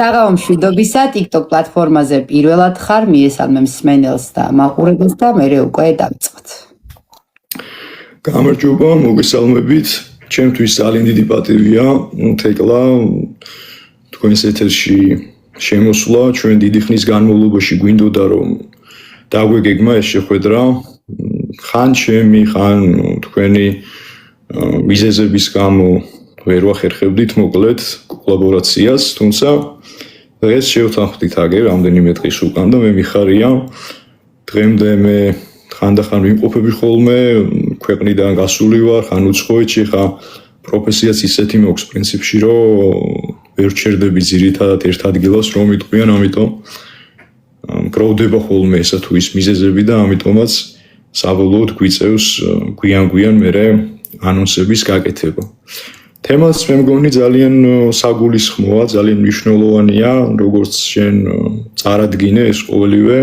საღამო მშვიდობისა, TikTok პლატფორმაზე პირველად ხარ, მიესალმე მსმენელს და მაყურებელს და მე უკვე დავიწყოთ. გამარჯობა, მოგესალმებით. ჩემთვის ძალიან დიდი პატივია თეკლა თქვენს ეთერში შემოსვლა. ჩვენ დიდი ხნის განმავლობაში გვინდოდა რომ დაგვეგეგმა ეს შეხვედრა. ხან ჩემი, ხან თქვენი მიზეზების გამო ვერ ვახერხებდით მოკლედ კოლაბორაციას, თუმცა დღეს შევთანხმდით აგერ რამდენიმე დღის უკან და მე მიხარია. დღემდე მე ხანდახან ვიმყოფები ხოლმე, ქვეყნიდან გასული ვარ, ხან უცხოეთში, ხა პროფესიაც ისეთი მაქვს პრინციპში, რომ ვერ ვჩერდები ძირითადად ერთ ადგილას რომ მიტყვიან, ამიტომ გროვდება ხოლმე ესა თუ ის მიზეზები და ამიტომაც საბოლოოდ გვიწევს გვიან მერე ანონსების გაკეთება. თემაც მე მგონი ძალიან საგულისხმოა, ძალიან მნიშვნელოვანია, როგორც შენ წარადგინე ეს ყოველივე.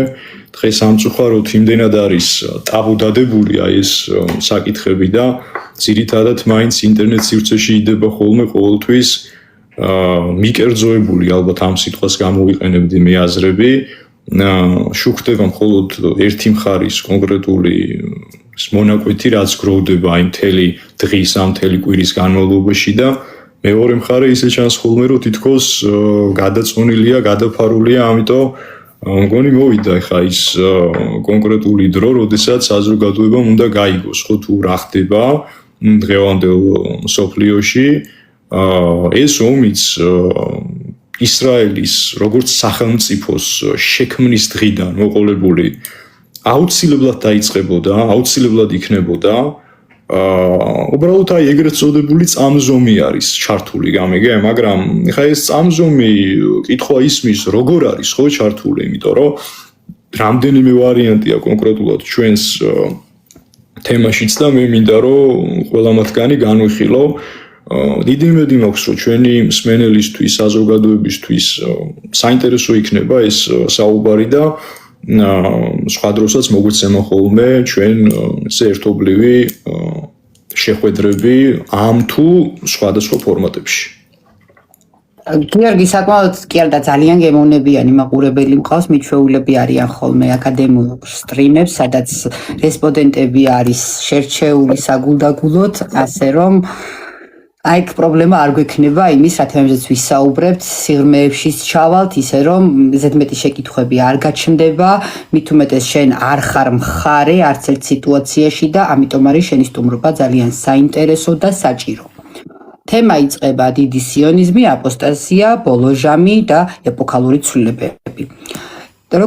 დღეს სამწუხაროდ იმდენად არის ტაბუდადებული აი ეს საკითხები და ძირითადად მაინც ინტერნეტ სივრცეში იდება ხოლმე ყოველთვის მიკერძოებული, ალბათ ამ სიტყვას გამოვიყენებდი მე აზრები. შუქდება მხოლოდ ერთი მხარის კონკრეტული მონაკვეთი, რაც გროვდება აი მთელი დღის, ამ მთელი კვირის განმავლობაში და მეორე მხარე ისე ჩანს ხოლმე, რომ თითქოს გადაწონილია, გადაფარულია, ამიტომ მგონი მოვიდა ხა ის კონკრეტული დრო, როდესაც საზოგადოებამ უნდა გაიგოს, ხო თუ რა ხდება დღევანდელ მსოფლიოში. ეს ომიც ისრაელის როგორც სახელმწიფოს შექმნის დღიდან მოყოლებული აუცილებლად დაიწყებოდა, აუცილებლად იქნებოდა. უბრალოდ აი ეგრეთ წოდებული წამზომი არის ჩართული გამიგე, მაგრამ ხა ეს წამზომი კითხვა ისმის როგორ არის ხო ჩართული, იმიტომ რომ რამდენიმე ვარიანტია კონკრეტულად ჩვენს თემაშიც და მე მინდა რომ ყველა მათგანი განვიხილო. დიდი იმედი მაქვს რომ ჩვენი მსმენელისთვის, საზოგადოებისთვის საინტერესო იქნება ეს საუბარი და სხვა დროსაც მოგვეცემა ხოლმე ჩვენ ერთობლივი შეხვედრები ამ თუ სხვადასხვა ფორმატებში. გიორგი, საკმაოდ კი არა და ძალიან გემოვნებიანი მაყურებელი მყავს, მიჩვეულები არიან ხოლმე აკადემიურ სტრიმებს, სადაც რესპონდენტები არის შერჩეული საგულდაგულოდ, ასე რომ აი პრობლემა არ გვექნება იმის, რა თემაზეც ვისაუბრებთ, სიღრმეებშიც ჩავალთ, ისე რომ ზედმეტი შეკითხვები არ გაჩნდება, მით უმეტეს შენ არ ხარ მხარე არც ერთ სიტუაციაში და ამიტომ არის შენი სტუმრობა ძალიან საინტერესო და საჭირო. თემა იწყება დიდი სიონიზმი, აპოსტაზია, ბოლოჟამი და ეპოქალური ცვლილებები.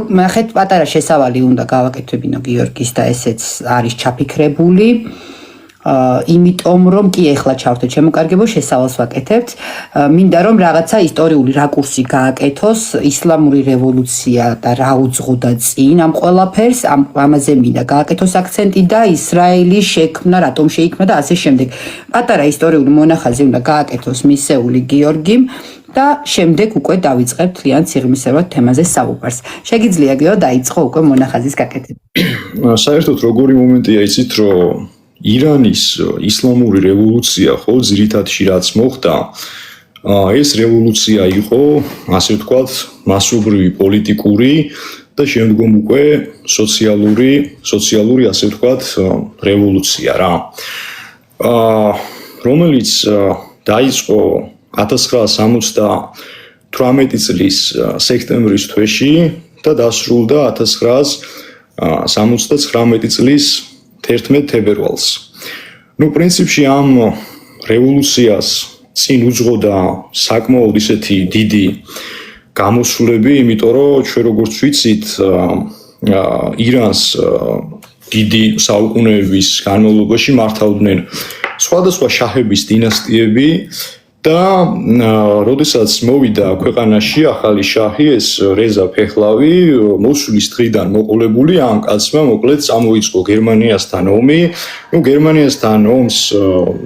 ნახეთ, პატარა შესავალი უნდა გავაკეთებინო გიორგის და ესეც არის ჩაფიქრებული. იმიტომ რომ კი ეხლა ჩავთო შემოკარგებო შესავალს ვაკეთებთ, მინდა რომ რაღაცა ისტორიული რაკურსი გააკეთოს, ისლამური რევოლუცია და რა უძღოდა წინ ამ ყველაფერს, ამაზე მინდა გააკეთოს აქცენტი და ისრაელის შექმნა, რატომ შეიქმნა და ასე შემდეგ. პატარა ისტორიული მონახაზი უნდა გააკეთოს მისეული გიორგიმ და შემდეგ უკვე დავიწყებთ ძალიან სიღრმისეულად თემაზე საუბარს. შეგიძლია გიო დაიწყო უკვე მონახაზის გაკეთება. საერთოდ როგორი მომენტია იცით რომ ირანის ისლამური რევოლუცია ხო ძირითადში რაც მოხდა, ეს რევოლუცია იყო, ასე ვთქვათ, მასობრივი პოლიტიკური და შემდგომ უკვე სოციალური, ასე ვთქვათ, რევოლუცია რა. რომელიც დაიწყო 1978 წლის სექტემბრის თვეში და დასრულდა 1979 წლის 11 თებერვალს. პრინციპში ამ რევოლუციას წინ უძღოდა საკმაოდ ისეთი დიდი გამოსვლები, იმიტომ რომ ჩვენ როგორც ვიცით, ირანს დიდი საუკუნეების განმავლობაში მართავდნენ სხვადასხვა შაჰების დინასტიები და როდესაც მოვიდა ქვეყანაში ახალი შაჰი, ეს რეზა ფეჰლავი, მოსვლის დღიდან მოყოლებული ამ კაცმა მოკლედ წამოიწყო გერმანიასთან ომი. გერმანიასთან ომს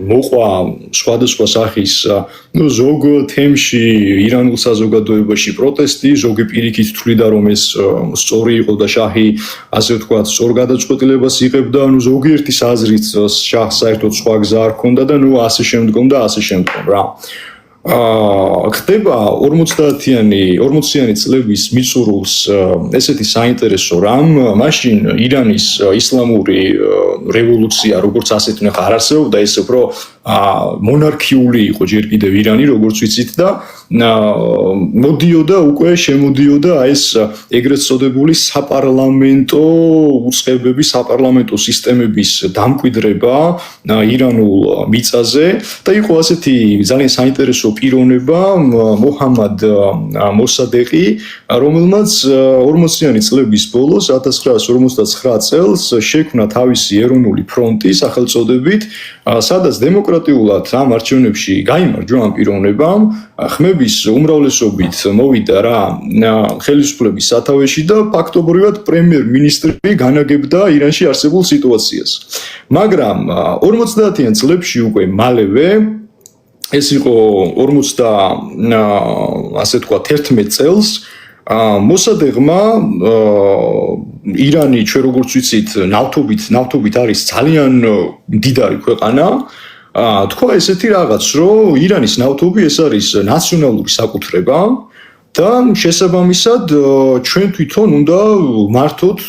მოყვა სხვადასხვა სახის ზოგ თემში ირანულ საზოგადოებაში პროტესტი, ზოგი პირიქით თვლიდა რომ ეს სწორი იყო და შაჰი, ასე ვთქვათ, სწორ გადაწყვეტილებას იღებდა, ზოგიერთის აზრით შაჰს საერთოდ სხვა გზა არ ჰქონდა და ასე შემდგომ რა. ხდება 40-იანი წლების მიწურულს ესეთი საინტერესო რამ, მაშინ ირანის ისლამური რევოლუცია, როგორც ასეთი ნახა არ არსებობდა, ეს უფრო მონარქიული იყო ჯერ კიდევ ირანი, როგორც ვიცით და მოდიოდა უკვე შემოდიოდა ეს ეგრეთ წოდებული საპარლამენტო უწყებების, საპარლამენტო სისტემების დამკვიდრება ირანულ მიწაზე და იყო ასეთი ძალიან საინტერესო პიროვნება მოჰამად მოსადეყი, რომელმაც 40-იანი წლების ბოლოს 1959 წელს შექმნა თავისი ეროვნული ფრონტი სახელწოდებით, სადაც დემოკრატიულად ამ არჩევნებში გაიმარჯვა ამ პიროვნებამ, ხმების უმრავლესობით მოვიდა რა ხელისუფლების სათავეში და ფაქტობრივად პრემიერ-მინისტრი განაგებდა ირანში არსებულ სიტუაციას. მაგრამ 50-იან წლებში უკვე მალევე ეს იყო 51 წელს მოსადეღმა ირანი ჩვენ როგორც ვიცით ნავთობით არის ძალიან მდიდარი ქვეყანა თქვა ესეთი რაღაც რომ ირანის ნავთობი ეს არის ნაციონალური საკუთრება და შესაბამისად ჩვენ თვითონ უნდა მართოთ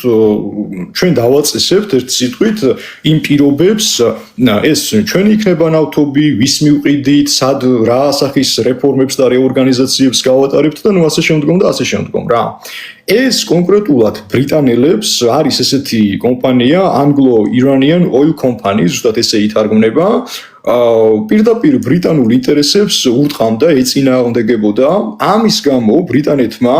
ჩვენ დავაწესებთ ერთ სიტყვით იმ პირობებს ეს ჩვენი იქნება ნავთობი ვის მივყიდით სად რა სახის რეფორმებს და რეორგანიზაციებს გავატარებთ და ნუ ასე შემდგომ რა ეს კონკრეტულად ბრიტანელებს არის ესეთი კომპანია Anglo-Iranian Oil Company ზუსტად ესე ითარგმნება პირდაპირ ბრიტანულ ინტერესებს ურტყამდა ეწინააღმდეგებოდა ამის გამო ბრიტანეთმა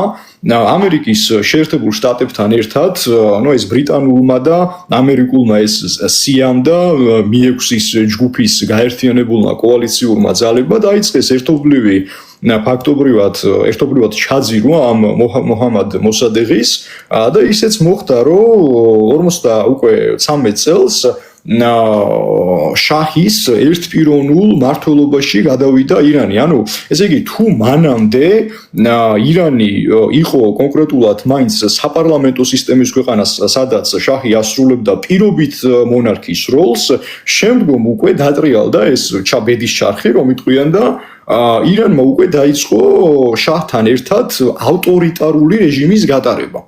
ამერიკის შეერთებულ შტატებთან ერთად ნუ ეს ბრიტანულმა და ამერიკულმა ეს სიამ და მიექვსის ჯგუფის გაერთიანებულმა კოალიციურმა ძალებმა დაიწყეს ერთობლივად ჩაძირვა ამ მოჰამად მოსადეღის და ისეც მოხდა რომ 53 წელს შაჰის ერთპიროვნულ მმართველობაში გადავიდა ირანი. ანუ ესე იგი თუ მანამდე ირანი იყო კონკრეტულად მაინც საპარლამენტო სისტემის ქვეყანა, სადაც შაჰი ასრულებდა პირობით მონარქის როლს, შემდგომ უკვე დატრიალდა ეს ბედის ჩარხი, რომ იტყვიან და ირანმა უკვე დაიწყო შაჰთან ერთად ავტორიტარული რეჟიმის გატარება.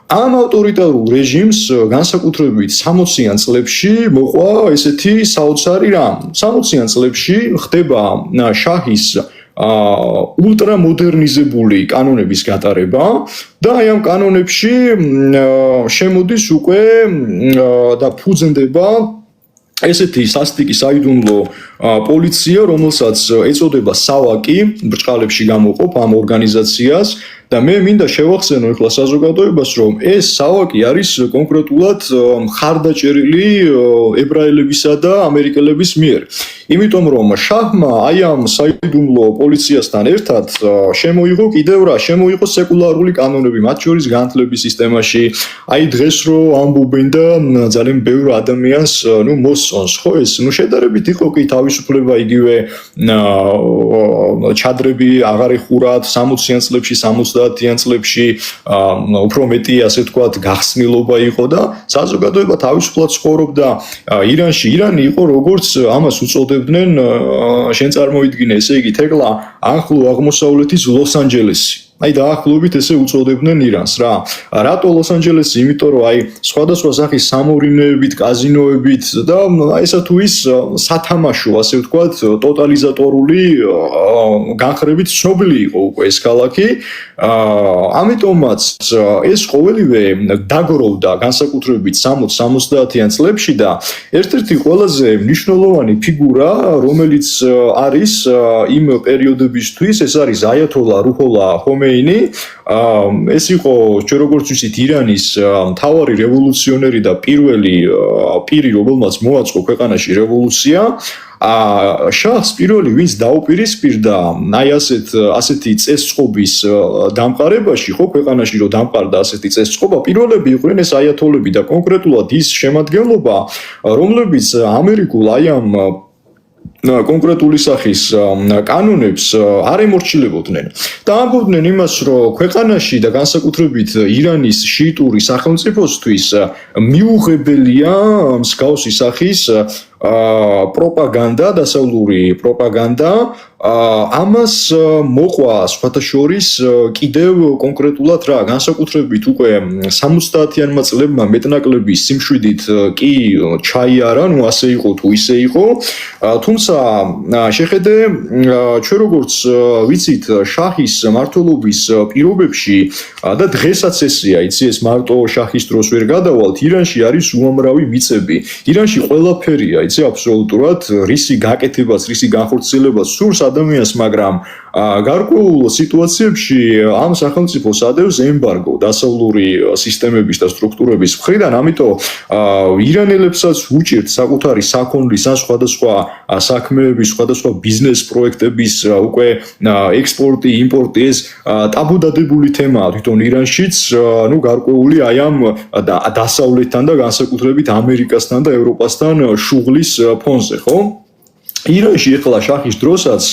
ამ ავტორიტარულ რეჟიმს განსაკუთრებით 60-იან წლებში მოყვა ესეთი საოცარი რამ. 60-იან წლებში ხდება შაჰის ულტრამოდერნიზებული კანონების გატარება და აი ამ კანონებში შემოდის უკვე და ფუძნდება ესეთი სასტიკი საიდუმლო პოლიცია, რომელსაც ეწოდება სავაკი, ბრჭყალებში გამოყოფ ამ ორგანიზაციას და მე მინდა შევახსენო ახლა საზოგადოებას, რომ ეს სავაკი არის კონკრეტულად მხარდაჭერილი ებრაელებისა და ამერიკელების მიერ. იმიტომ რომ შაჰმა აი ამ საიდუმლო პოლიციასთან ერთად შემოიღო სეკულარული კანონები, მათ შორის განათლების სისტემაში. აი დღეს რო ამბობენ და ძალიან ბევრ ადამიანს მოსწონს, ხო ეს შედარებით იყო კი თავისუფლება იგივე ჩადრები აღარ ეხურათ 60-იან წლებში 70-იან წლებში უფრო მეტი ასე ვთქვათ გახსნილობა იყო და საზოგადოება თავისუფლად ცხოვრობდა ირანში. ირანი იყო როგორც ამას უწოდებდნენ შენ წარმოიდგინე, ესე იგი თეკლა ახლო აღმოსავლეთის ლოს-ანჯელესი. აი დაახლოებით ესე უწოდებდნენ ირანს რა. რატო ლოს-ანჯელესი? იმიტომ რომ აი სხვადასხვა სახის სამორინეებით, კაზინოებით და ესა თუ ის სათამაშო ასე ვთქვათ ტოტალიზატორული განხრებით ცნობილი იყო უკვე ეს ქალაქი. ამიტომაც ეს ყოველივე დაგროვდა განსაკუთრებით 60-70-იან წლებში და ერთ-ერთი ყველაზე მნიშვნელოვანი ფიგურა, რომელიც არის იმ პერიოდებისთვის, ეს არის აიათოლა რუჰოლა ხომეინი. ეს იყო ჩვენ როგორც ვიცით ირანის მთავარი რევოლუციონერი და პირველი პირი, რომელმაც მოაწყო ქვეყანაში რევოლუცია. შაჰს პირველი ვინც დაუპირისპირდა აი ასეთი წესწყობის დამყარებაში, ხო ქვეყანაში რომ დამყარდა ასეთი წესწყობა, პირველები იყვნენ ეს აიათოლები და კონკრეტულად ის შემადგენლობა, რომლებიც ამერიკულ აი ამ კონკრეტული სახის კანონებს არ ემორჩილებოდნენ და ამბობდნენ იმას, რომ ქვეყანაში და განსაკუთრებით ირანის შიიტური სახელმწიფოსთვის მიუღებელია მსგავსი სახის პროპაგანდა, დასავლური პროპაგანდა ამას მოყვა სხვათა შორის კიდევ კონკრეტულად რა განსაკუთრებით უკვე 70-იანმა წლებმა მეტნაკლების სიმშვიდით კი ჩაიარა, ნუ ასე იყო თუ ისე იყო. თუმცა შეხედე ჩვენ როგორც ვიცით შაჰის მმართველობის პირობებში და დღესაც ესეა, იცი ეს მარტო შაჰის დროს ვერ გადავალთ, ირანში არის უამრავი მიწები. ირანში ყველაფერია, იცი აბსოლუტურად რისი გაკეთებაც, რისი განხორციელებაც სურს ადამიანს, მაგრამ გარკვეულ სიტუაციებში ამ სახელმწიფოს ადევს ემბარგო დასავლური სისტემების და სტრუქტურების მხრიდან, ამიტომ ირანელებსაც უჭირთ საკუთარი საქონლის ან სხვადასხვა საქმეების, სხვადასხვა ბიზნეს პროექტების უკვე ექსპორტი, იმპორტი ეს ტაბუდადებული თემაა თვითონ ირანშიც, ნუ გარკვეული აი ამ დასავლეთთან და განსაკუთრებით ამერიკასთან და ევროპასთან შუღლის ფონზე, ხო? ირანში ეხლა შაჰის დროსაც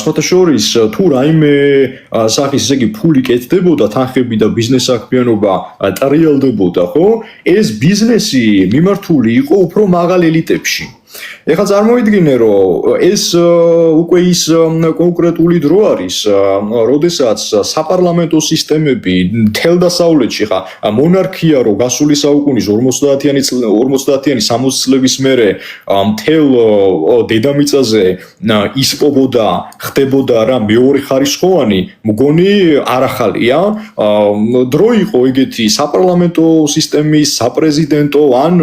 სხვათა შორის თუ რაიმე სახის ესე იგი ფული კეთდებოდა, თანხები და ბიზნეს საქმიანობა ტრიალდებოდა, ხო? ეს ბიზნესი მიმართული იყო უფრო მაღალ ელიტებში. ეხლა წარმოიდგინე, რომ ეს უკვე ის კონკრეტული დრო არის, როდესაც საპარლამენტო სისტემები მთელ დასავლეთში ხა მონარქია რო გასული საუკუნის 50-იანი 60 წლების მერე მთელ დედამიწაზე ისპობოდა, ხდებოდა რა მეორე ხარისხოვანი, მგონი არ ახალია. დრო იყო ეგეთი საპარლამენტო სისტემის საპრეზიდენტო ან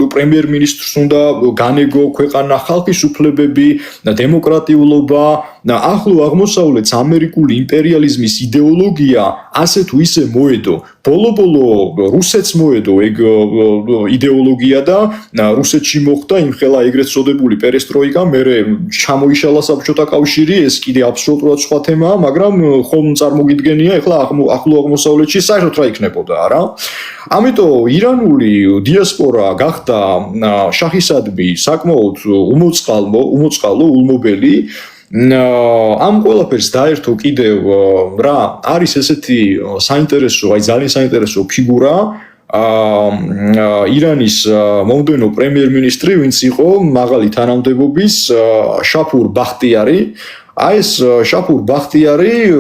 პრემიერ-მინისტრს უნდა განეგო ქვეყანა, ხალხის უფლებები, დემოკრატიულობა, ახლო აღმოსავლეთს ამერიკული იმპერიალიზმის იდეოლოგია ასე თუ ისე მოედო. ბოლო-ბოლო რუსეთს მოედო ეგ იდეოლოგია და რუსეთში მოხდა იმხელა ეგრეთ წოდებული პერესტროიკა, მერე ჩამოიშალა საბჭოთა კავშირი, ეს კიდე აბსოლუტურად სხვა თემაა, მაგრამ ხომ წარმოგიდგენია ეხლა ახლო აღმოსავლეთში საერთოდ რა იქნებოდა, არა? ამიტომ ირანული დიასპორა გახდა შაჰისადმი საკმაოდ უმოწყალო, ულმობელი. ამ ყველაფერს დაერთო კიდევ რა არის ესეთი საინტერესო, აი ძალიან საინტერესო ფიგურა ირანის მომდევნო პრემიერ-მინისტრი, ვინც იყო მაღალი თანამდებობის შაფურ ბახტიარი. აი ეს შაფურ ბახტიარი,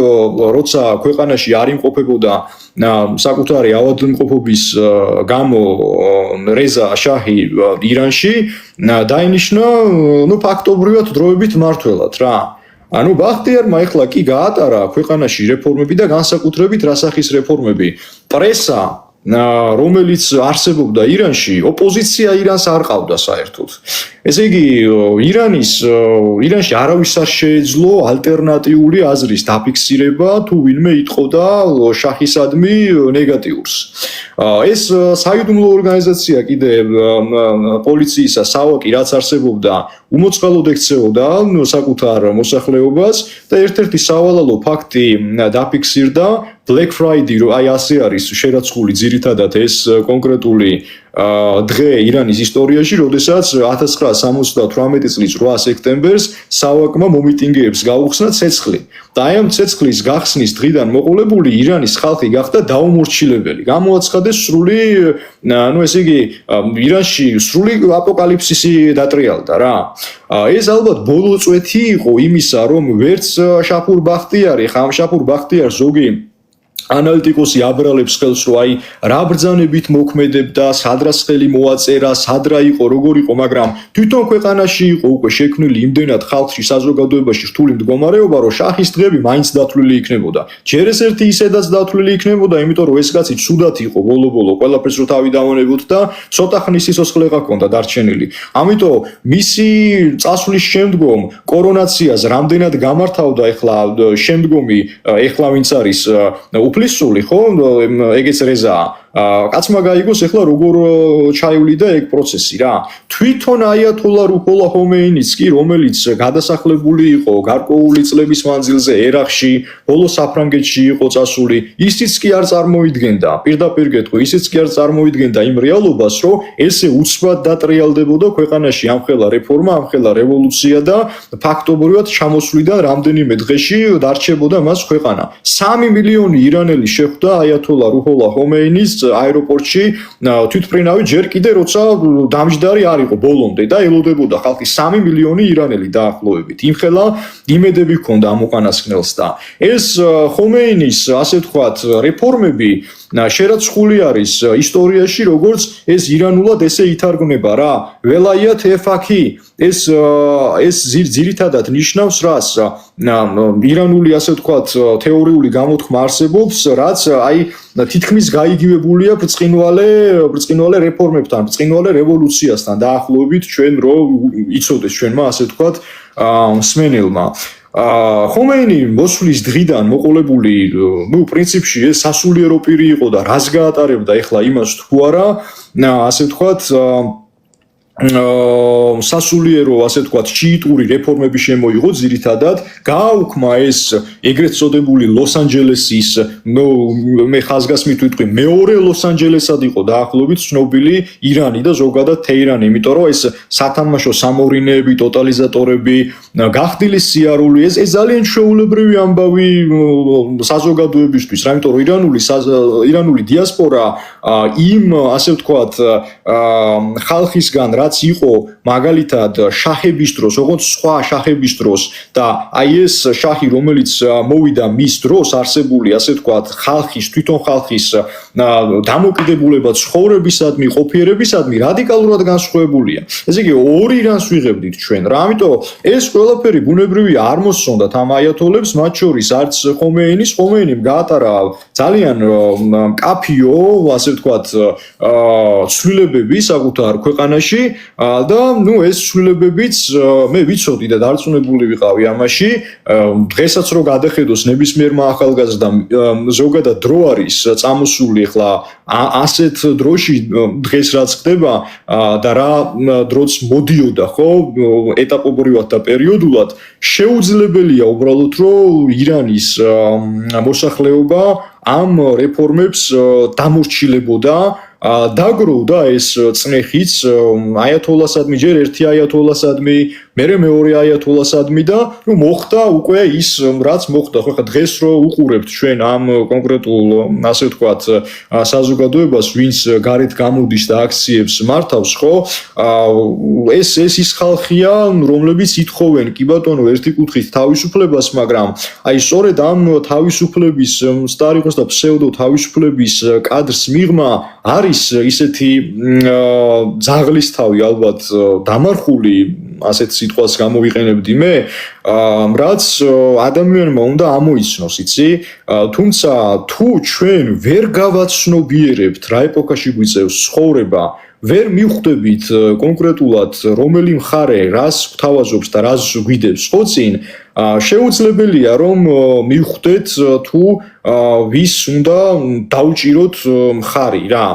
როცა ქვეყანაში არ იმყოფებოდა საკუთარი ავადმყოფობის გამო რეზა შაჰი ირანში, დაინიშნა, ნუ ფაქტობრივად დროებით მმართველად რა. ანუ ბახტიარმა ეხლა კი გაატარა ქვეყანაში რეფორმები და განსაკუთრებით რა სახის რეფორმები? პრესა რომელიც არსებობდა ირანში, ოპოზიცია ირანს არ ყავდა საერთოდ. ესე იგი, ირანში არავის არ შეეძლო ალტერნატიული აზრის დაფიქსირება, თუ ვინმე იტყოდა შაჰისადმი ნეგატიურს. ეს საიდუმლო ორგანიზაცია კიდე პოლიციისა, სავაკი რაც არსებობდა, უმოწყალოდ ექცეოდა საკუთარ მოსახლეობას და ერთ-ერთი სავალალო ფაქტი დაფიქსირდა Black Friday, აი ასე არის შერაცხული ძირითადად ეს კონკრეტული დღე ირანის ისტორიაში, როდესაც 1978 წლის 8 სექტემბერს სავაკმა მომიტინგეებს გაუხსნა ცეცხლი. და აი ამ ცეცხლის გახსნის დღიდან მოყოლებული ირანის ხალხი გახდა დაუმორჩილებელი. გამოაცხადეს სრული, ესე იგი, ირანში სრული აპოკალიფსისი დატრიალდა რა. ეს ალბათ ბოლო წვეთი იყო იმისა, რომ ვერც შაფურ ბახტიარი, ხა ამ შაფურ ბახტიარს ზოგი ანალიტიკოსი აბრალებს ხელს, რომ აი რა ბრძანებით მოქმედებდა, სადრას ხელი მოაწერა, სადრა იყო, როგორ იყო, მაგრამ თვითონ ქვეყანაში იყო უკვე შექმნილი იმდენად ხალხში, საზოგადოებაში რთული მდგომარეობა, რომ შაჰის დღეები მაინც დათვლილი იქნებოდა. ჯერ ეს ერთი ისედაც დათვლილი იქნებოდა, იმიტომ რომ ეს კაცი ცუდად იყო ბოლო-ბოლო, ყველაფერს რო თავი დავანებოთ და ცოტა ხნის სიცოცხლე ჰქონდა დარჩენილი. ამიტომ მისი წასვლის შემდგომ კორონაციას რამდენად გამართავდა ეხლა შემდგომი, ეხლა ვინც არის უფლისწული, ხო? ეგეც რეზაა. კაცმა გაიგოს ეხლა როგორ ჩაივლიდა ეგ პროცესი რა. თვითონ აიათოლა რუჰოლა ხომეინიც კი, რომელიც გადასახლებული იყო გარკვეული წლების მანძილზე ერაყში, ბოლო საფრანგეთში იყო წასული, ისიც კი არ წარმოიდგენდა, პირდაპირ გეტყვი, ისიც კი არ წარმოიდგენდა იმ რეალობას, რომ ესე უცბად დატრიალდებოდა ქვეყანაში ამხელა რეფორმა, ამხელა რევოლუცია და ფაქტობრივად ჩამოსვლიდან რამდენიმე დღეში დარჩებოდა მას ქვეყანა. 3 მილიონი ირანელი შეხვდა აიათოლა რუჰოლა ხომეინის აეროპორტში თვითმფრინავი ჯერ კიდე როცა დამჯდარი არ იყო ბოლომდე და ელოდებოდა ხალხი 3 მილიონი ირანელი დაახლოებით. იმხელა იმედები ჰქონდა ამ უკანასკნელს და ეს ხომეინის ასე ვთქვათ რეფორმები შერაცხული არის ისტორიაში როგორც ეს ირანულად ესე ითარგმნება რა ველაიათ ეფაკი ეს ძირითადად ნიშნავს რას ირანული ასე ვთქვათ თეორიული გამოთქმა არსებობს რაც აი თითქმის გაიგივებულია ბრწყინვალე რეფორმებთან ბრწყინვალე რევოლუციასთან დაახლოებით ჩვენ რო იცოდეს ჩვენმა ასე ვთქვათ მსმენელმა ხომეინი მოსვლის დღიდან მოყოლებული პრინციპში ეს სასულიერო პირი იყო და რას გაატარებდა ეხლა იმას თუ არა ასე ვთქვათ სასულიერო ასე ვთქვათ შიიტური რეფორმები შემოიღო ძირითადად გააუქმა ეს ეგრეთ წოდებული ლოს-ანჯელესის მე ხაზგასმით ვიტყვი მეორე ლოს-ანჯელესად იყო დაახლოებით ცნობილი ირანი და ზოგადად თეირანი იმიტომ რომ ეს სათამაშო სამორინეები ტოტალიზატორები გახდილი სიარული ეს ძალიან ჩვეულებრივი ამბავი საზოგადოებისთვის რა იმიტომ რომ ირანული დიასპორა იმ ასე ვთქვათ ხალხისგან რაც იყო მაგალითად შაჰების დროს, როგორც სხვა შაჰების დროს და აი ეს შაჰი რომელიც მოვიდა მის დროს არსებული ასე ვთქვათ ხალხის თვითონ ხალხის დამოკიდებულება ცხოვრებისადმი, ყოფიერებისადმი რადიკალურად განსხვავებულია. ესე იგი ორი ირანს ვიღებდით ჩვენ რა, ამიტომ ეს ყველაფერი ბუნებრივია არ მოსწონდათ ამ აიათოლებს, მათ შორის არც ხომეინიმ გაატარა ძალიან კაფიო, ასე ვთქვათ, ცვლილებები საკუთარ ქვეყანაში და ეს ცვლილებებიც მე ვიცოდი და დარწმუნებული ვიყავი ამაში დღესაც რო გადახედოს ნებისმიერმა ახალგაზრდამ ზოგადად დრო არის წამოსული ახლა ასეთ დროში დღეს რაც ხდება და რა დროც მოდიოდა ხო ეტაპობრივად და პერიოდულად შეუძლებელია უბრალოდ რომ ირანის მოსახლეობა ამ რეფორმებს დამორჩილებოდა დაგროვდა ეს წნეხიც აიათოლასადმი ჯერ ერთი აიათოლასადმი მერე მეორე აიათოლასადმი და რომ მოხდა უკვე ის რაც მოხდა ხო ხა დღეს რო უყურებთ ჩვენ ამ კონკრეტულ ასე ვთქვათ საზოგადოებას ვინც გარეთ გამოდის და აქციებს მართავს ხო ეს ის ხალხია რომლებიც ითხოვენ კი ბატონო ერთი კუთხით თავისუფლებას მაგრამ აი სწორედ ამ თავისუფლების სტარიყოს და ფსევდო თავისუფლების კადრს მიღმა არის ისეთი ძაღლისთავი ალბათ დამარხული ასეთ სიტყვას გამოვიყენებდი მე რაც ადამიანმა უნდა ამოიცნოს იცი თუმცა თუ ჩვენ ვერ გავაცნობიერებთ რა ეპოქაში გვიწევს ცხოვრება ვერ მივხვდებით კონკრეტულად რომელი მხარე რას გვთავაზობს და რას გვიდებს ხოცინ შეუძლებელია რომ მივხვდეთ თუ ვის უნდა დაუჭიროთ მხარი რა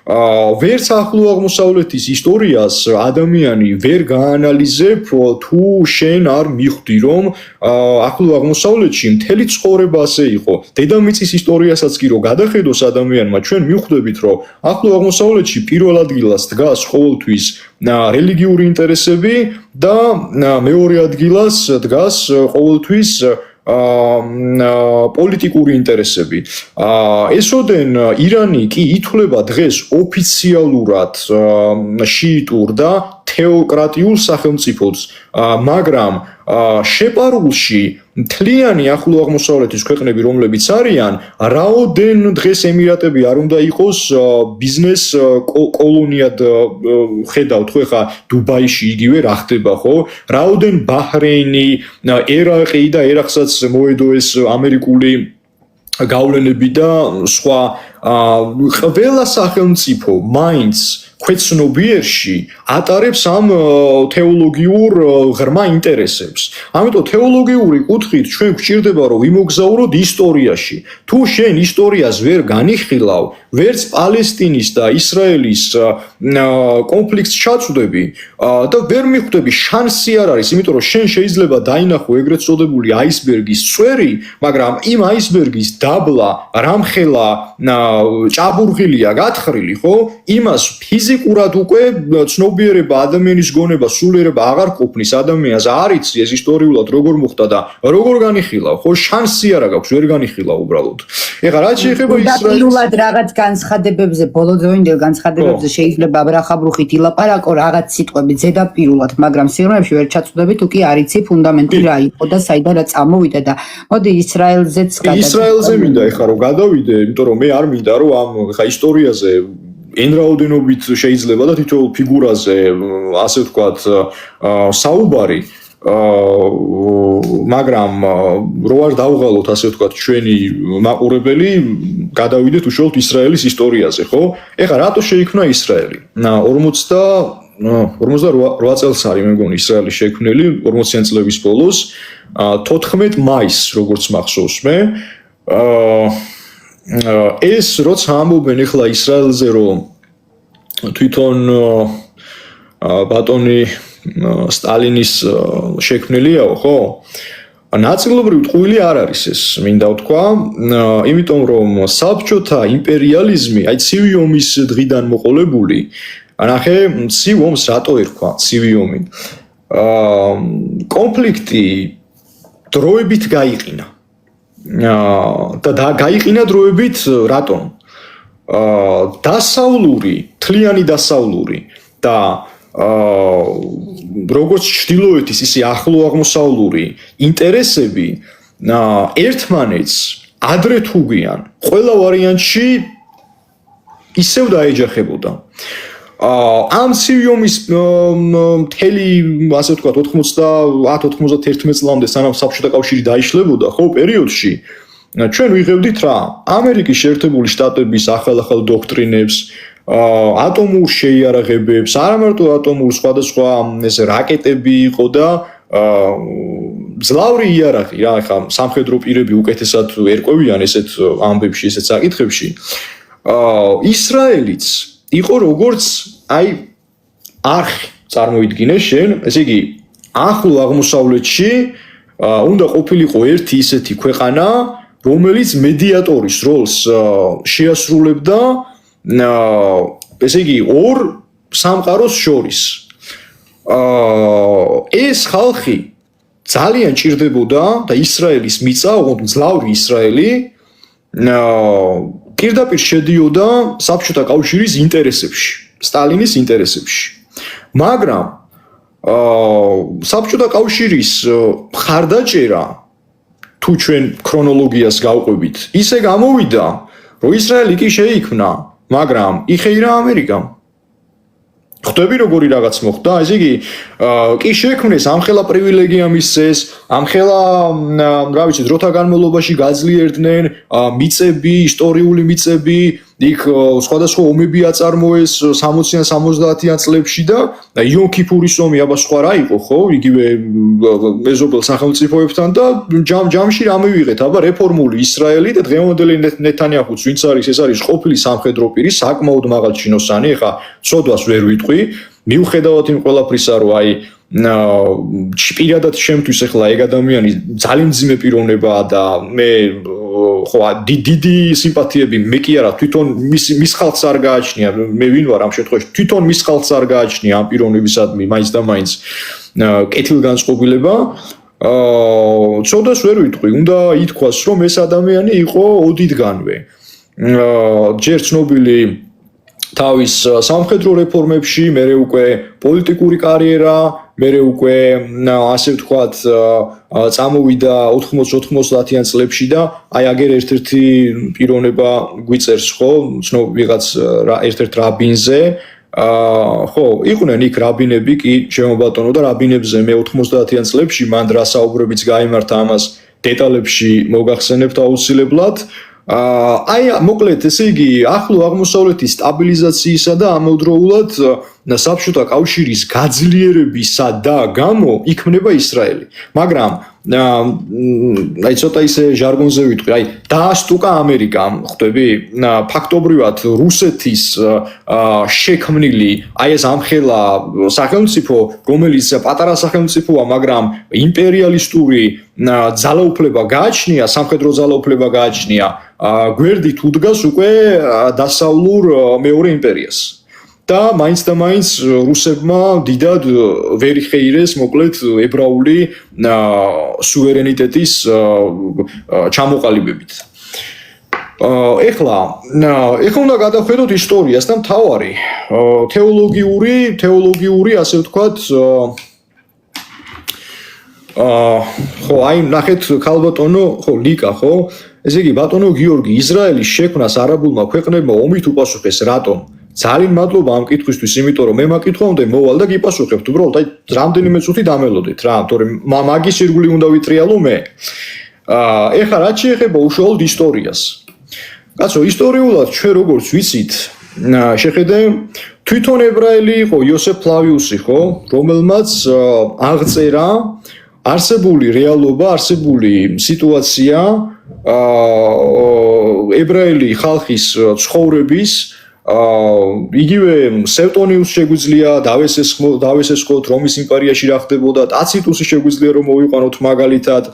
ვერც ახლო აღმოსავლეთის ისტორიას ადამიანი ვერ გაანალიზებ თუ შენ არ მიხვდი რომ ახლო აღმოსავლეთში მთელი ცხოვრება ასე იყო დედამიწის ისტორიასაც კი რო გადახედოს ადამიანმა ჩვენ მივხვდებით რომ ახლო აღმოსავლეთში პირველ ადგილას დგას ყოველთვის რელიგიური ინტერესები და მეორე ადგილას დგას ყოველთვის პოლიტიკური ინტერესები. ესოდენ ირანი კი ითვლება დღეს ოფიციალურად შიიტურ და თეოკრატიულ სახელმწიფოს, მაგრამ შეპარულში მთლიანი ახლო აღმოსავლეთის ქვეყნები რომლებიც არიან, რაოდენ დღეს ემირატები არ უნდა იყოს ბიზნეს კოლონიად ხედავთ ხო ხა დუბაიში იგივე რა ხდება ხო? რაოდენ ბაჰრეინი, ერაყი და ერაყსაც მოედო ეს ამერიკული გავლენები და სხვა ყველა სახელმწიფო მაინც ქვეცნობიერში ატარებს ამ თეოლოგიურ ღრმა ინტერესებს. ამიტომ თეოლოგიური კუთხით ჩვენ გვჭირდება რომ ვიმოგზაუროთ ისტორიაში. თუ შენ ისტორიას ვერ განიხილავ, ვერც პალესტინის და ისრაელის კონფლიქტს ჩაწვდები და ვერ მიხვდები შანსი არ არის, იმიტომ რომ შენ შეიძლება დაინახო ეგრეთ წოდებული აისბერგის წვერი, მაგრამ იმ აისბერგის დაბლა, რამხელა ჭაბურღილია გათხრილი, ხო? იმას ფიზიკურად უკვე ცნობიერება ადამიანის გონება, სულიერება აღარ ყოფნის ადამიანს, არ იცი ეს ისტორიულად როგორ მოხდა და როგორ განიხილავ, ხო? შანსი არ აქვს, ვერ განიხილავ უბრალოდ. ეხლა რაც შეეხება ისრაელს პირველად რაღაც განცხადებებზე, ბოლოდროინდელ განცხადებებზე შეიძლება აბრახაბრუხით ილაპარაკო რაღაც სიტყვები ზედაპირულად, მაგრამ სიღრმეებში ვერ ჩაწვდები თუ კი არ იცი ფუნდამენტი რა იყო და საიდან რა წამოვიდა და მოდი ისრაელზეც ისრაელზე მინდა ეხლა რომ გადავიდე, იმიტომ რომ მე არ მინდა რომ ამ ეხლა ისტორიაზე ენრაოდენობით შეიძლება და თითოეულ ფიგურაზე ასე ვთქვათ საუბარი მაგრამ რო არ დავღალოთ ასე ვთქვათ ჩვენი მაყურებელი გადავიდეთ უშუალოდ ისრაელის ისტორიაზე ხო? ეხლა რატო შეიქმნა ისრაელი? 48 წელს არის მე მგონი ისრაელი შექმნილი 40-იან წლების ბოლოს 14 მაისს როგორც მახსოვს მე ეს როცა ამბობენ ეხლა ისრაელზე რომ თვითონ ბატონი სტალინის შექმნილიაო ხო? ნაწილობრივ ტყუილი არ არის ეს, მინდა ვთქვა, იმიტომ რომ საბჭოთა იმპერიალიზმი, აი ცივი ომის დღიდან მოყოლებული, ნახე, ცივ ომს რატო ერქვა ცივი ომი? კონფლიქტი დროებით გაიყინა. და გაიყინა დროებით რატომ? დასავლური, თლიანი დასავლური და როგორც ჩრდილოეთის ისე ახლო აღმოსავლური ინტერესები ერთმანეთს ადრე თუ გვიან ყველა ვარიანტში ისევ დაეჯახებოდა. ამ ცივი ომის მთელი ასე ვთქვათ 90-91 წლამდე სანამ საბჭოთა კავშირი დაიშლებოდა ხო პერიოდში ჩვენ ვიღებდით რა ამერიკის შეერთებული შტატების ახალ დოქტრინებს ატომურ შეიარაღებებს, არა მარტო ატომურ სხვადასხვა ეს რაკეტები იყო და ძლავრი იარაღი რა, ხა სამხედრო პირები უკეთესად ერკვევიან ესეთ ამბებში, ესეთ საკითხებში. ისრაელიც იყო როგორც აი არხი წარმოიდგინე შენ, ესე იგი ახლო აღმოსავლეთში უნდა ყოფილიყო ერთი ისეთი ქვეყანა, რომელიც მედიატორის როლს შეასრულებდა ესე იგი ორ სამყაროს შორის ეს ხალხი ძალიან ჭირდებოდა და ისრაელის მიწა, ოღონდ ძლავრი ისრაელი პირდაპირ შედიოდა საბჭოთა კავშირის ინტერესებში, სტალინის ინტერესებში. მაგრამ საბჭოთა კავშირის მხარდაჭერა თუ ჩვენ ქრონოლოგიას გავყვებით, ისე გამოვიდა, რომ ისრაელი კი შეიქმნა მაგრამ იხეირა ამერიკამ. ხვდები როგორი რაღაც მოხდა, ესე იგი კი შექმნეს ამხელა პრივილეგია მისცეს, ამხელა რა ვიცი, დროთა განმავლობაში გაძლიერდნენ მიწები, ისტორიული მიწები, იქ სხვადასხვა ომები აწარმოეს 60-იან 70-იან წლებში და იომ ქიფურის ომი აბა სხვა რა იყო, ხო? იგივე მეზობელ სახელმწიფოებთან და ჯამში რა მივიღეთ, აბა რეფორმული ისრაელი და დღევანდელი ნეთანიაჰუც ვინც არის, ეს არის ყოფილი სამხედრო პირი, საკმაოდ მაღალჩინოსანი, ეხა ცოდვას ვერ ვიტყვი, მიუხედავად იმ ყველაფრისა, რომ აი პირადად შემთვის ეხლა ეგ ადამიანი ძალიან ძიმე პიროვნებაა და მე ხო დიდი სიმპათიები მე კი არა თვითონ მის ხალხს არ გააჩნია მე ვინ ვარ ამ შემთხვევაში თვითონ მის ხალხს არ გააჩნია ამ პიროვნებისადმი მაინც და მაინც კეთილგანწყობილება ცოდას ვერ ვიტყვი უნდა ითქვას რომ ეს ადამიანი იყო ოდითგანვე ჯერ ცნობილი თავის სამხედრო რეფორმებში, მერე უკვე პოლიტიკური კარიერა, მერე უკვე ასე ვთქვათ, წამოვიდა 80-90-იან წლებში და აი აგერ ერთ-ერთი პიროვნება გვიწერს, ხო, ვიღაც ერთ-ერთ რაბინზე, ხო, იყვნენ იქ რაბინები კი, ჩემო ბატონო და რაბინებზე მე 90-იან წლებში მან რა საუბრებიც გაიმართა ამას დეტალებში მოგახსენებთ აუცილებლად. აი მოკლედ ესე იგი ახლო აღმოსავლეთის სტაბილიზაციისა და ამავდროულად საბჭოთა კავშირის გაძლიერებისა და გამო იქმნება ისრაელი. მაგრამ აი ცოტა ისე ჟარგონზე ვიტყვი, აი დაასტუკა ამერიკამ, ხვდები? ფაქტობრივად რუსეთის შექმნილი აი ეს ამხელა სახელმწიფო, რომელიც პატარა სახელმწიფოა, მაგრამ იმპერიალისტური ძალაუფლება გააჩნია, სამხედრო ძალაუფლება გააჩნია, გვერდით უდგას უკვე დასავლურ მეორე იმპერიას. და მაინც რუსებმა დიდად ვერ იხეირეს მოკლედ ებრაული სუვერენიტეტის ჩამოყალიბებით. ეხლა უნდა გადავხედოთ ისტორიას და მთავარი თეოლოგიური ასე ვთქვათ ხო აი ნახეთ ქალბატონო ხო ლიკა ხო ესე იგი ბატონო გიორგი ისრაელის შექმნას არაბულმა ქვეყნებმა ომით უპასუხეს რატომ ძალიან მადლობა ამ კითხვისთვის იმიტომ რომ მე მაკითხავდე მოვალ და გიპასუხებთ უბრალოდ აი რამდენიმე წუთი დამელოდით რა თორემ მაგის ირგვლივ უნდა ვიტრიალო მე ეხლა რაც შეეხება უშუალოდ ისტორიას კაცო ისტორიულად ჩვენ როგორც ვიცით შეხედე თვითონ ებრაელი იყო იოსებ ფლავიუსი ხო რომელმაც აღწერა არსებული რეალობა არსებული სიტუაცია ებრაელი ხალხის ცხოვრების იგივე სევტონიუსს შეგვიძლია დავესესხოთ რომის იმპერიაში რა ხდებოდა ტაციტუსი შეგვიძლია რომ მოვიყვანოთ მაგალითად